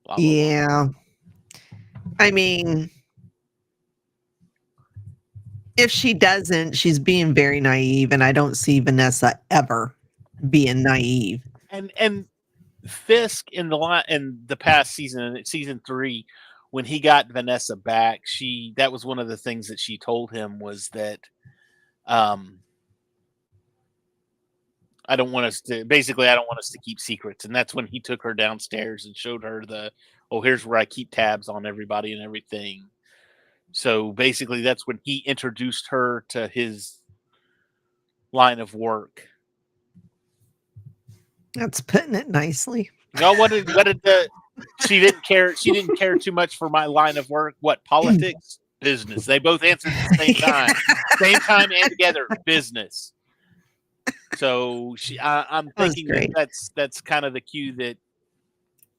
[SPEAKER 1] Blah, blah, blah.
[SPEAKER 3] Yeah. I mean, if she doesn't, she's being very naive, and I don't see Vanessa ever being naive.
[SPEAKER 1] And Fisk in the past season, season 3, when he got Vanessa back, that was one of the things that she told him was that I don't want us to keep secrets. And that's when he took her downstairs and showed her here's where I keep tabs on everybody and everything. So basically that's when he introduced her to his line of work.
[SPEAKER 3] That's putting it nicely.
[SPEAKER 1] No, she didn't care too much for my line of work. What, politics? Business. They both answered at the same time and together, business. So I'm thinking that's kind of the cue that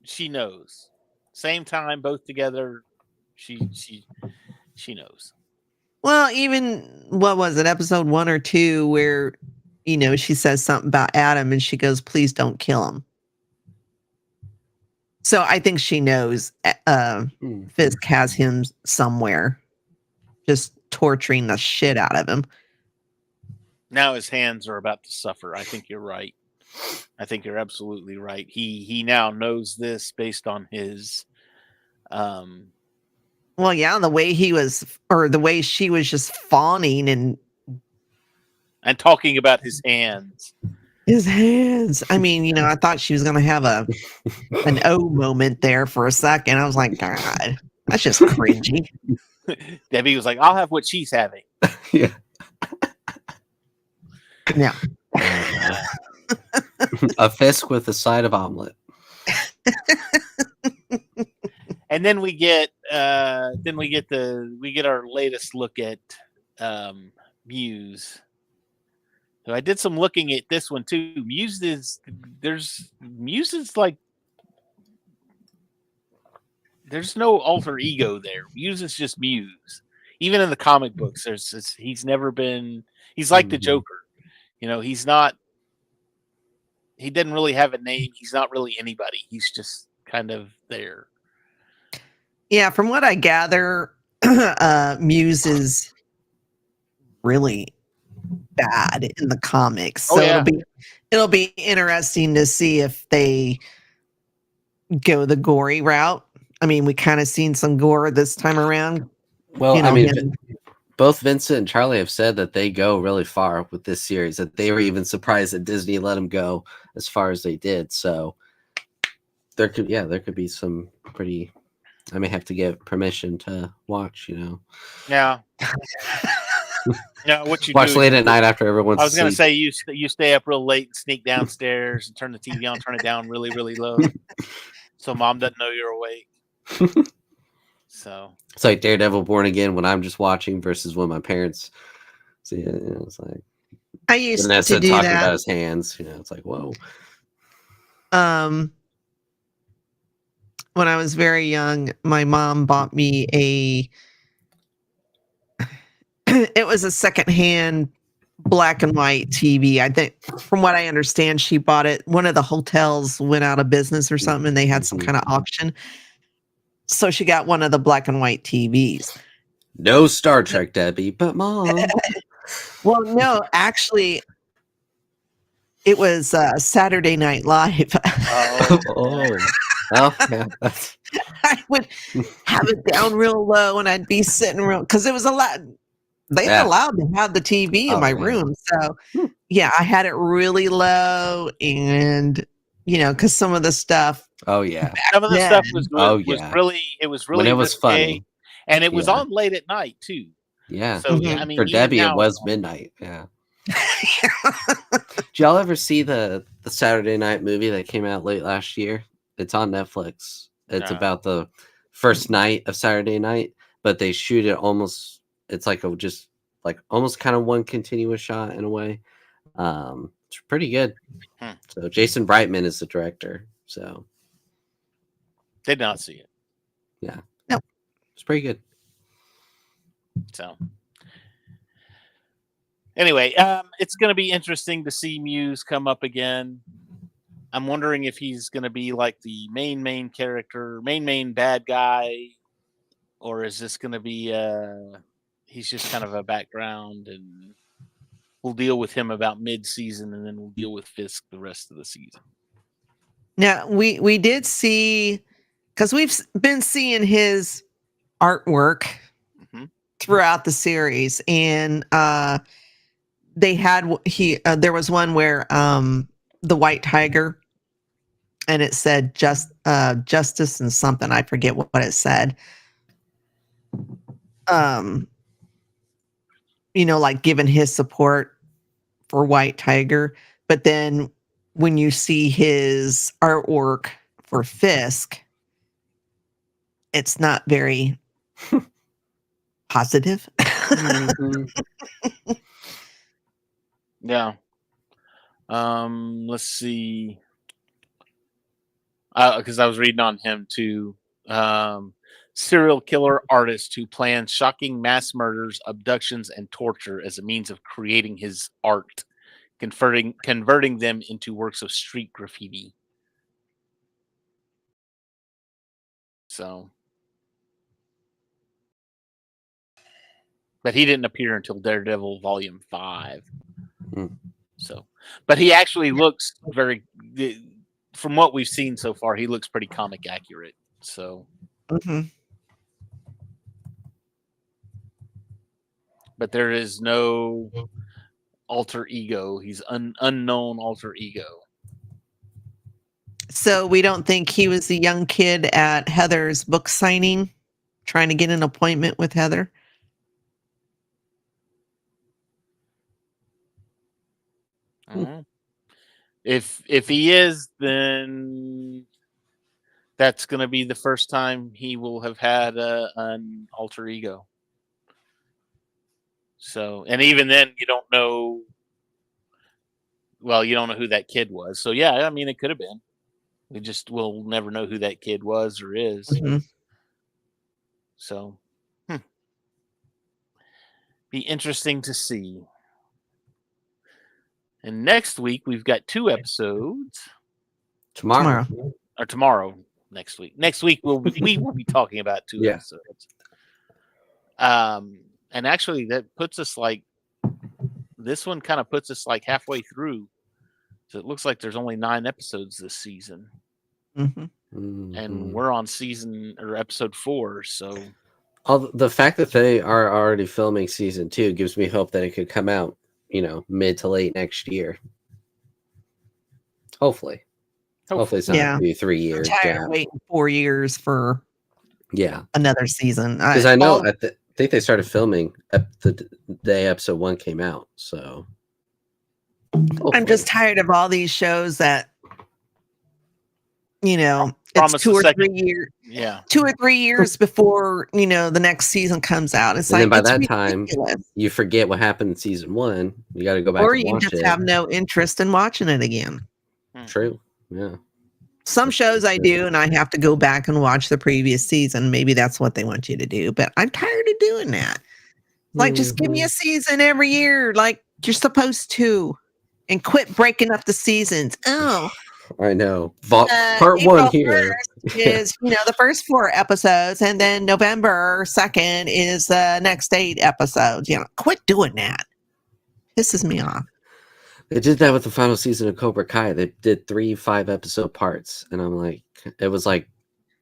[SPEAKER 1] she knows. Same time, both together. She knows.
[SPEAKER 3] Well, even what was it, episode 1 or 2, where she says something about Adam, and she goes, "Please don't kill him." So I think she knows Fisk has him somewhere, just torturing the shit out of him.
[SPEAKER 1] Now his hands are about to suffer. I think you're right. I think you're absolutely right. He now knows this based on his
[SPEAKER 3] well, yeah, the way the way she was just fawning and
[SPEAKER 1] talking about his hands.
[SPEAKER 3] His hands. I mean, I thought she was going to have an O moment there for a second. I was like, God, that's just cringy.
[SPEAKER 1] Debbie was like, "I'll have what she's having."
[SPEAKER 2] Yeah.
[SPEAKER 3] Yeah.
[SPEAKER 2] A Fisk with a side of omelet.
[SPEAKER 1] And then we get our latest look at Muse. So I did some looking at this one too. Muse is like there's no alter ego there. Muse is just Muse. Even in the comic books, he's never been. He's like the Joker. He didn't really have a name. He's not really anybody. He's just kind of there.
[SPEAKER 3] Yeah, from what I gather, Muse is really bad in the comics. So it'll be interesting to see if they go the gory route. I mean, we kind of seen some gore this time around.
[SPEAKER 2] Well, both Vincent and Charlie have said that they go really far with this series, that they were even surprised that Disney let them go as far as they did. So there could be some pretty. I may have to get permission to watch.
[SPEAKER 1] Yeah. No, what you
[SPEAKER 2] watch
[SPEAKER 1] do,
[SPEAKER 2] late at night after everyone's.
[SPEAKER 1] I was going to say you stay up real late and sneak downstairs and turn the TV on, turn it down really, really low, so Mom doesn't know you're awake. So
[SPEAKER 2] it's like Daredevil Born Again when I'm just watching versus when my parents see it. It's like
[SPEAKER 3] I used
[SPEAKER 2] Vanessa
[SPEAKER 3] to do
[SPEAKER 2] talking
[SPEAKER 3] that.
[SPEAKER 2] about his hands. It's like whoa.
[SPEAKER 3] When I was very young, my mom bought me it was a secondhand black and white TV. I think, from what I understand, she bought it. One of the hotels went out of business or something, and they had some kind of auction. So she got one of the black and white TVs.
[SPEAKER 2] No Star Trek, Debbie, but Mom.
[SPEAKER 3] Well, no, actually, it was Saturday Night Live.
[SPEAKER 2] Yeah.
[SPEAKER 3] I would have it down real low, and I'd be sitting real, because it was a lot. They allowed to have the TV in my room, so yeah, I had it really low, and because some of the stuff.
[SPEAKER 2] Oh yeah.
[SPEAKER 1] Some of the
[SPEAKER 3] then-
[SPEAKER 1] stuff was
[SPEAKER 2] Oh,
[SPEAKER 1] was
[SPEAKER 2] yeah.
[SPEAKER 1] really it was really
[SPEAKER 2] When it was
[SPEAKER 1] risque,
[SPEAKER 2] funny.
[SPEAKER 1] and it was
[SPEAKER 2] Yeah.
[SPEAKER 1] on late at night too.
[SPEAKER 2] Yeah.
[SPEAKER 1] So
[SPEAKER 3] Mhm.
[SPEAKER 1] I mean,
[SPEAKER 2] For
[SPEAKER 1] even
[SPEAKER 2] Debbie,
[SPEAKER 1] now
[SPEAKER 2] it was
[SPEAKER 1] it's on.
[SPEAKER 2] midnight. Yeah. Did y'all ever see the Saturday night movie that came out late last year? It's on Netflix. It's
[SPEAKER 1] No.
[SPEAKER 2] about the first night of Saturday night, but they shoot it almost. It's like almost kind of one continuous shot in a way. It's pretty good. So Jason Reitman is the director. So
[SPEAKER 1] Did not see it.
[SPEAKER 2] yeah,
[SPEAKER 3] Nope.
[SPEAKER 2] It's pretty good.
[SPEAKER 1] So anyway, it's going to be interesting to see Muse come up again. I'm wondering if he's going to be like the main character, main bad guy, or is this going to be he's just kind of a background, and we'll deal with him about mid-season, and then we'll deal with Fisk the rest of the season.
[SPEAKER 3] Now we did see, because we've been seeing his artwork
[SPEAKER 1] Mhm.
[SPEAKER 3] throughout the series, and they had there was one where the white tiger, and it said justice and something, I forget what it said, like giving his support for white tiger. But then when you see his artwork for Fisk, it's not very positive.
[SPEAKER 2] Mhm.
[SPEAKER 1] Yeah. Let's see. Because I was reading on him too. Serial killer artist who plans shocking mass murders, abductions, and torture as a means of creating his art, converting them into works of street graffiti. So, but he didn't appear until Daredevil Volume 5.
[SPEAKER 2] Hmm.
[SPEAKER 1] So, but he actually looks from what we've seen so far, he looks pretty comic accurate. So,
[SPEAKER 3] Mhm.
[SPEAKER 1] but there is no alter ego. He's unknown alter ego.
[SPEAKER 3] So we don't think he was the young kid at Heather's book signing, trying to get an appointment with Heather.
[SPEAKER 1] If he is, then that's going to be the first time he will have had an alter ego. So, and even then, you don't know. Well, you don't know who that kid was. So, yeah, I mean, it could have been. We'll never know who that kid was or is.
[SPEAKER 3] Mhm.
[SPEAKER 1] So, be interesting to see. And next week we've got 2 episodes.
[SPEAKER 2] Tomorrow.
[SPEAKER 1] Or tomorrow. Next week. Next week we will be talking about 2 episodes. And actually that puts us this one kind of puts us like halfway through. So it looks like there's only 9 episodes this season.
[SPEAKER 3] Mhm.
[SPEAKER 1] And we're on season or episode 4. So
[SPEAKER 2] the fact that they are already filming season 2 gives me hope that it could come out, mid to late next year. Hopefully it's not going to be 3 years.
[SPEAKER 3] I'm tired of waiting 4 years for another season.
[SPEAKER 2] Because I know I think they started filming the day episode 1 came out. So hopefully.
[SPEAKER 3] I'm just tired of all these shows that it's 2 or 3 years.
[SPEAKER 1] Yeah,
[SPEAKER 3] 2 or 3 years before the next season comes out. It's
[SPEAKER 2] and then by that
[SPEAKER 3] ridiculous.
[SPEAKER 2] time you forget what happened in season 1. You got to go back
[SPEAKER 3] or
[SPEAKER 2] and
[SPEAKER 3] you
[SPEAKER 2] watch
[SPEAKER 3] just
[SPEAKER 2] it.
[SPEAKER 3] have no interest in watching it again.
[SPEAKER 2] True. Yeah.
[SPEAKER 3] Some shows I do, and I have to go back and watch the previous season. Maybe that's what they want you to do, but I'm tired of doing that. Like, just give me a season every year, like you're supposed to, and quit breaking up the seasons. Oh,
[SPEAKER 2] I know. Part
[SPEAKER 3] April
[SPEAKER 2] 1 here
[SPEAKER 3] 1st is the first 4 episodes, and then November 2nd is the next 8 episodes. Quit doing that. Pisses me off.
[SPEAKER 2] They did that with the final season of Cobra Kai. They did 3 5-episode parts, and I'm like, it was like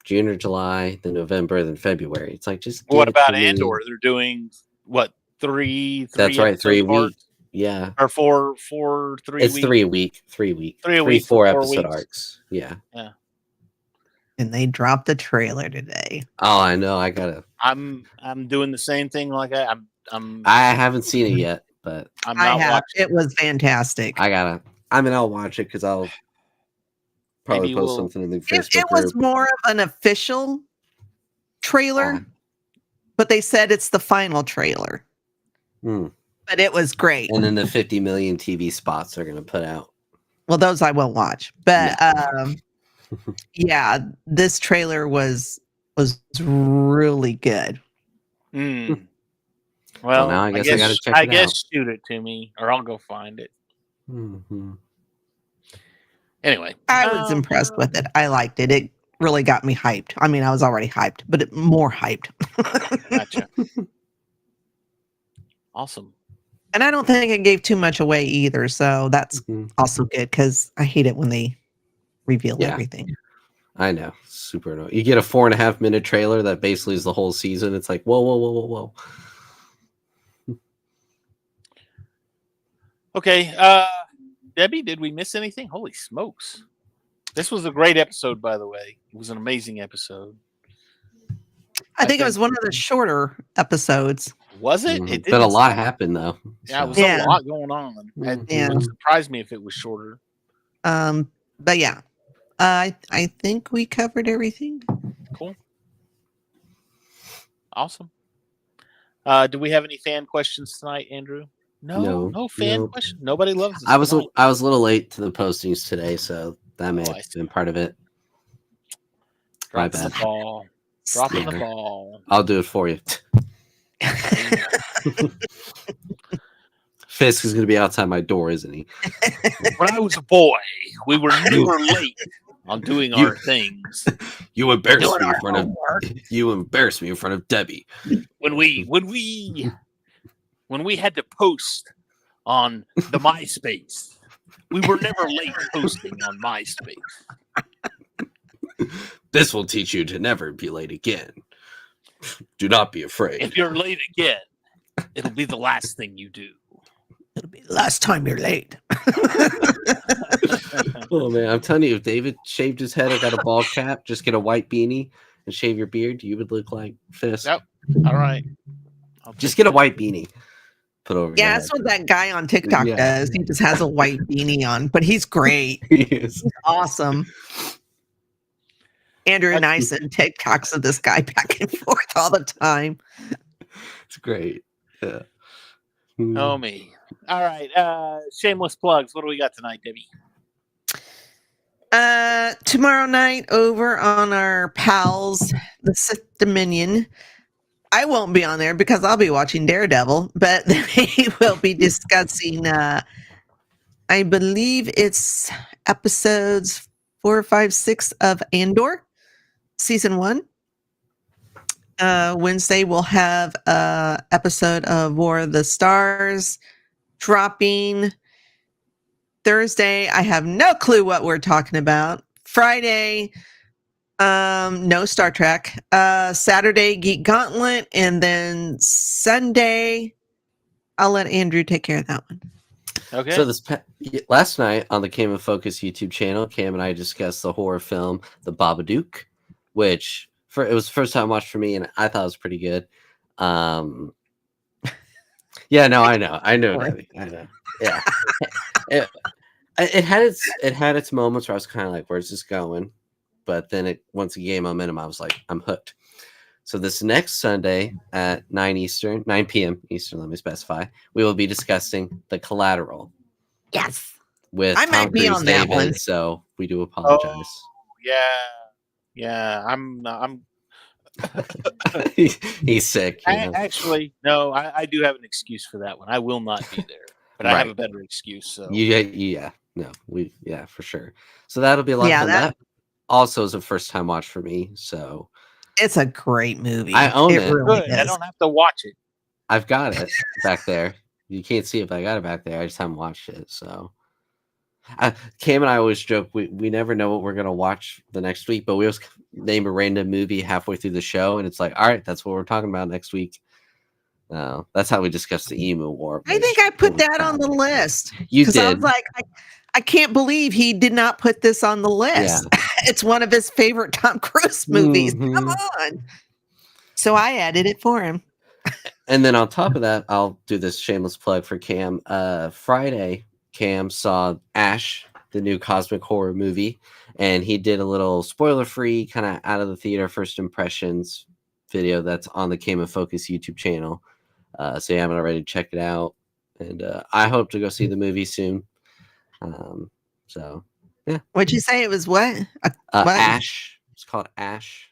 [SPEAKER 2] June or July, then November, then February. It's like, just
[SPEAKER 1] what about Andor? They're doing what 3
[SPEAKER 2] That's right, 3 weeks. Yeah.
[SPEAKER 1] Or for 3
[SPEAKER 2] It's
[SPEAKER 1] weeks.
[SPEAKER 2] 3 a week. 3 a week.
[SPEAKER 1] 3 a week for
[SPEAKER 2] 4
[SPEAKER 1] 4
[SPEAKER 2] episode
[SPEAKER 1] weeks.
[SPEAKER 2] arcs. Yeah.
[SPEAKER 1] Yeah.
[SPEAKER 3] And they dropped a trailer today.
[SPEAKER 2] Oh, I know. I gotta.
[SPEAKER 1] I'm doing the same thing. Like
[SPEAKER 2] I haven't seen it yet, but
[SPEAKER 1] I'm
[SPEAKER 3] I
[SPEAKER 1] not
[SPEAKER 3] have.
[SPEAKER 1] watching.
[SPEAKER 3] It was fantastic.
[SPEAKER 2] I gotta. I mean, I'll watch it because I'll probably
[SPEAKER 1] Maybe
[SPEAKER 2] post
[SPEAKER 1] we'll-
[SPEAKER 2] something in the
[SPEAKER 3] It,
[SPEAKER 2] Facebook
[SPEAKER 3] it was
[SPEAKER 2] group.
[SPEAKER 3] more of an official trailer, but they said it's the final trailer.
[SPEAKER 2] Hmm.
[SPEAKER 3] But it was great.
[SPEAKER 2] And then the 50 million TV spots they're gonna put out.
[SPEAKER 3] Well, those I won't watch. But yeah, this trailer was really good.
[SPEAKER 1] Mm.
[SPEAKER 2] Well,
[SPEAKER 1] Well,
[SPEAKER 2] now I guess I gotta check it out.
[SPEAKER 1] shoot it to me, or I'll go find it.
[SPEAKER 2] Mm-hmm.
[SPEAKER 1] Anyway,
[SPEAKER 3] I was impressed with it. I liked it. It really got me hyped. I mean, I was already hyped, but more hyped.
[SPEAKER 1] Gotcha. Awesome.
[SPEAKER 3] And I don't think it gave too much away either. So that's also good because I hate it when they reveal everything.
[SPEAKER 2] I know. Super annoying. You get a 4.5 minute trailer that basically is the whole season. It's like, whoa.
[SPEAKER 1] Okay. Debbie, did we miss anything? Holy smokes. This was a great episode, by the way. It was an amazing episode.
[SPEAKER 3] I think it was one of the shorter episodes.
[SPEAKER 1] Was it?
[SPEAKER 2] Mm-hmm.
[SPEAKER 1] It
[SPEAKER 2] But a lot happened though.
[SPEAKER 1] Yeah, it was
[SPEAKER 3] Yeah.
[SPEAKER 1] a lot going on.
[SPEAKER 2] Mhm.
[SPEAKER 3] Yeah.
[SPEAKER 1] It would surprise me if it was shorter.
[SPEAKER 3] But yeah, I think we covered everything.
[SPEAKER 1] Cool. Awesome. Do we have any fan questions tonight, Andrew? No fan questions. Nobody loves this.
[SPEAKER 2] I was
[SPEAKER 1] tonight.
[SPEAKER 2] a little late to the postings today, so that may have been part of it. My
[SPEAKER 1] Dropping the
[SPEAKER 2] bad.
[SPEAKER 1] ball. Dropping the
[SPEAKER 2] Yeah.
[SPEAKER 1] ball.
[SPEAKER 2] I'll do it for you. Fisk is going to be outside my door, isn't he?
[SPEAKER 1] When I was a boy, we were never late on doing our things.
[SPEAKER 2] You embarrassed
[SPEAKER 3] Doing
[SPEAKER 2] me in
[SPEAKER 3] our
[SPEAKER 2] front of
[SPEAKER 3] homework.
[SPEAKER 2] Debbie.
[SPEAKER 1] When we had to post on the MySpace, we were never late posting on MySpace.
[SPEAKER 2] This will teach you to never be late again. Do not be afraid.
[SPEAKER 1] If you're late again, it'll be the last thing you do.
[SPEAKER 3] It'll be the last time you're late.
[SPEAKER 2] Oh man, I'm telling you, if David shaved his head and got a bald cap, just get a white beanie and shave your beard, you would look like Fisk.
[SPEAKER 1] Yep. All right.
[SPEAKER 2] Just get a white beanie. Put over.
[SPEAKER 3] Yeah,
[SPEAKER 2] your
[SPEAKER 3] that's what that guy on TikTok
[SPEAKER 2] Yeah.
[SPEAKER 3] does. He just has a white beanie on, but he's great.
[SPEAKER 2] head. Yes.
[SPEAKER 3] Awesome. Andrew and I send TikToks of this guy back and forth all the time.
[SPEAKER 2] It's great. Yeah.
[SPEAKER 1] Oh me. All right. Shameless plugs. What do we got tonight, Debbie?
[SPEAKER 3] Tomorrow night over on our pals, the Sith Dominion. I won't be on there because I'll be watching Daredevil, but they will be discussing I believe it's episodes 4, 5, 6 of Andor, season 1. Wednesday we'll have a episode of War of the Stars dropping. Thursday, I have no clue what we're talking about. Friday, no Star Trek. Saturday, Geek Gauntlet, and then Sunday, I'll let Andrew take care of that one.
[SPEAKER 1] Okay.
[SPEAKER 2] So last night on the Cam and Focus YouTube channel, Cam and I discussed the horror film The Babadook, which it was the first time watched for me, and I thought it was pretty good. Yeah, no, I know, Debbie, I know. Yeah, it had its moments where I was kind of like, "Where's this going?" But then once it gained momentum, I was like, "I'm hooked." So this next Sunday at 9 p.m. Eastern, let me specify, we will be discussing The Collateral.
[SPEAKER 3] Yes.
[SPEAKER 2] With
[SPEAKER 3] I
[SPEAKER 2] Tom
[SPEAKER 3] might be
[SPEAKER 2] Cruise,
[SPEAKER 3] on that
[SPEAKER 2] David,
[SPEAKER 3] one.
[SPEAKER 2] so we do apologize.
[SPEAKER 1] Yeah. I'm
[SPEAKER 2] He's sick. You know?
[SPEAKER 1] Actually, no, I do have an excuse for that one. I will not be there, but I have a better excuse. So
[SPEAKER 2] for sure. So that'll be a lot of fun. That also is a first time watch for me. So
[SPEAKER 3] it's a great movie.
[SPEAKER 2] I own it.
[SPEAKER 3] Really
[SPEAKER 1] good. I don't have to watch it.
[SPEAKER 2] I've got it back there. You can't see it, but I got it back there. I just haven't watched it. So Cam and I always joke we never know what we're gonna watch the next week, but we always name a random movie halfway through the show, and it's like, all right, that's what we're talking about next week. That's how we discussed the Emu War.
[SPEAKER 3] I think I put that on the list.
[SPEAKER 2] You did.
[SPEAKER 3] I was like, I can't believe he did not put this on the list.
[SPEAKER 2] Yeah.
[SPEAKER 3] It's one of his favorite Tom Cruise movies.
[SPEAKER 2] Mhm.
[SPEAKER 3] Come on. So I added it for him.
[SPEAKER 2] And then on top of that, I'll do this shameless plug for Cam. Friday, Cam saw Ash, the new cosmic horror movie, and he did a little spoiler-free, kind of out of the theater first impressions video that's on the Cam and Focus YouTube channel. So you haven't already checked it out, and I hope to go see the movie soon. So yeah.
[SPEAKER 3] What'd you say? It was what? What?
[SPEAKER 2] Ash. It's called Ash.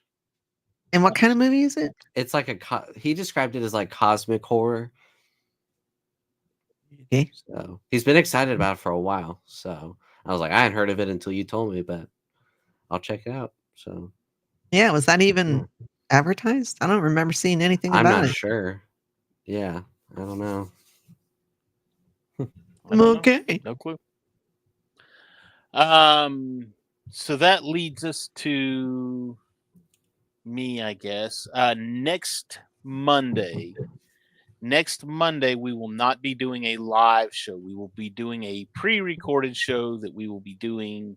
[SPEAKER 3] And what kind of movie is it?
[SPEAKER 2] It's like he described it as like cosmic horror.
[SPEAKER 3] Okay.
[SPEAKER 2] So he's been excited about it for a while. So I was like, I hadn't heard of it until you told me, but I'll check it out. So
[SPEAKER 3] yeah, was that even advertised? I don't remember seeing anything about it.
[SPEAKER 2] I'm not sure. Yeah, I don't know.
[SPEAKER 3] Okay.
[SPEAKER 1] No clue. So that leads us to me, I guess. Next Monday, we will not be doing a live show. We will be doing a pre-recorded show that we will be doing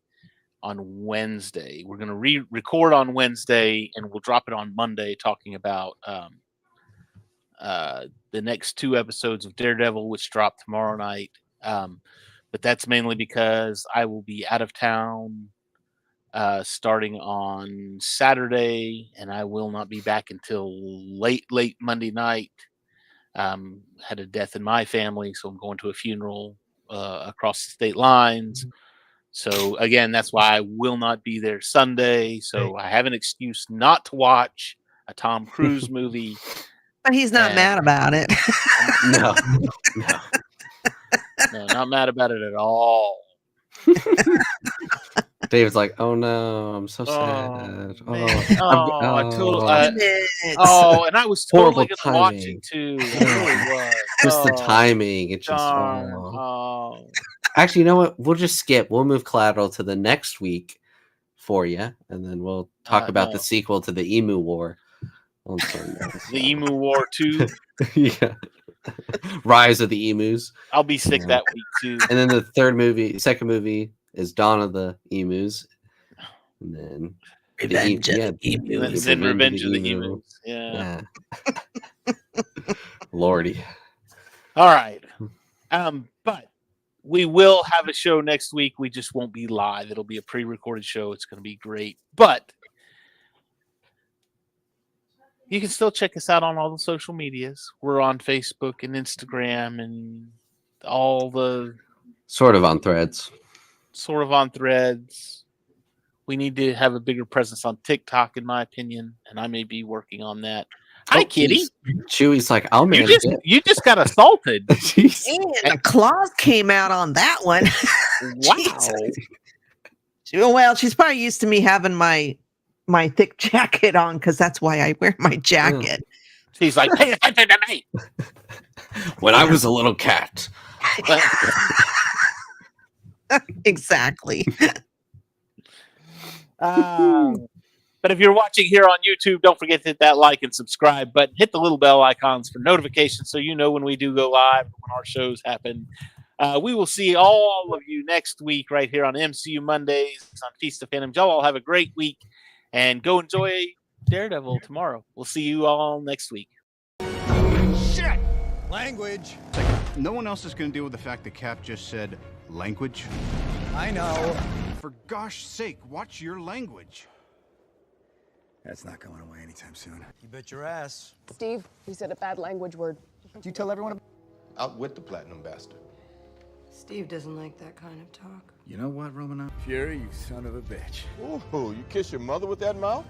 [SPEAKER 1] on Wednesday. We're going to re-record on Wednesday, and we'll drop it on Monday, talking about the next 2 episodes of Daredevil, which drop tomorrow night. But that's mainly because I will be out of town starting on Saturday, and I will not be back until late Monday night. Had a death in my family, so I'm going to a funeral across the state lines. So again, that's why I will not be there Sunday. So I have an excuse not to watch a Tom Cruise movie.
[SPEAKER 3] But he's not mad about it.
[SPEAKER 2] No,
[SPEAKER 1] not mad about it at all.
[SPEAKER 2] David's like, oh no, I'm so sad.
[SPEAKER 1] And I was totally going to watch it too. It really was.
[SPEAKER 2] Just the timing. It's just Actually, you know what? We'll just skip. We'll move Collateral to the next week for you, and then we'll talk about the sequel to the Emu War.
[SPEAKER 1] The Emu War 2.
[SPEAKER 2] Yeah. Rise of the Emus.
[SPEAKER 1] I'll be sick that week too.
[SPEAKER 2] And then the second movie is Dawn of the Emus. And then
[SPEAKER 3] Revenge of the Emus.
[SPEAKER 1] Revenge of the Emus. Yeah.
[SPEAKER 2] Lordy.
[SPEAKER 1] All right. But we will have a show next week. We just won't be live. It'll be a pre-recorded show. It's going to be great. But you can still check us out on all the social medias. We're on Facebook and Instagram and all the...
[SPEAKER 2] Sort of on Threads.
[SPEAKER 1] We need to have a bigger presence on TikTok, in my opinion, and I may be working on that. Hi, Kitty.
[SPEAKER 2] Chewy's like, I'll manage it.
[SPEAKER 1] You just got assaulted.
[SPEAKER 3] And the claws came out on that one.
[SPEAKER 1] Wow.
[SPEAKER 3] Well, she's probably used to me having my thick jacket on, because that's why I wear my jacket.
[SPEAKER 1] She's like, pay attention to me.
[SPEAKER 2] When I was a little cat.
[SPEAKER 3] Exactly.
[SPEAKER 1] But if you're watching here on YouTube, don't forget to hit that like and subscribe, but hit the little bell icons for notifications so you know when we do go live, when our shows happen. We will see all of you next week right here on MCU Mondays on Feast of Fandoms. Y'all all have a great week, and go enjoy Daredevil tomorrow. We'll see you all next week.
[SPEAKER 4] Shit! Language. No one else is going to deal with the fact that Cap just said language. I know. For gosh sake, watch your language. That's not going away anytime soon. You bet your ass.
[SPEAKER 5] Steve, you said a bad language word.
[SPEAKER 4] Do you tell everyone?
[SPEAKER 6] Out with the platinum bastard.
[SPEAKER 7] Steve doesn't like that kind of talk.
[SPEAKER 4] You know what, Romano? Fury, you son of a bitch.
[SPEAKER 6] Ooh, you kiss your mother with that mouth?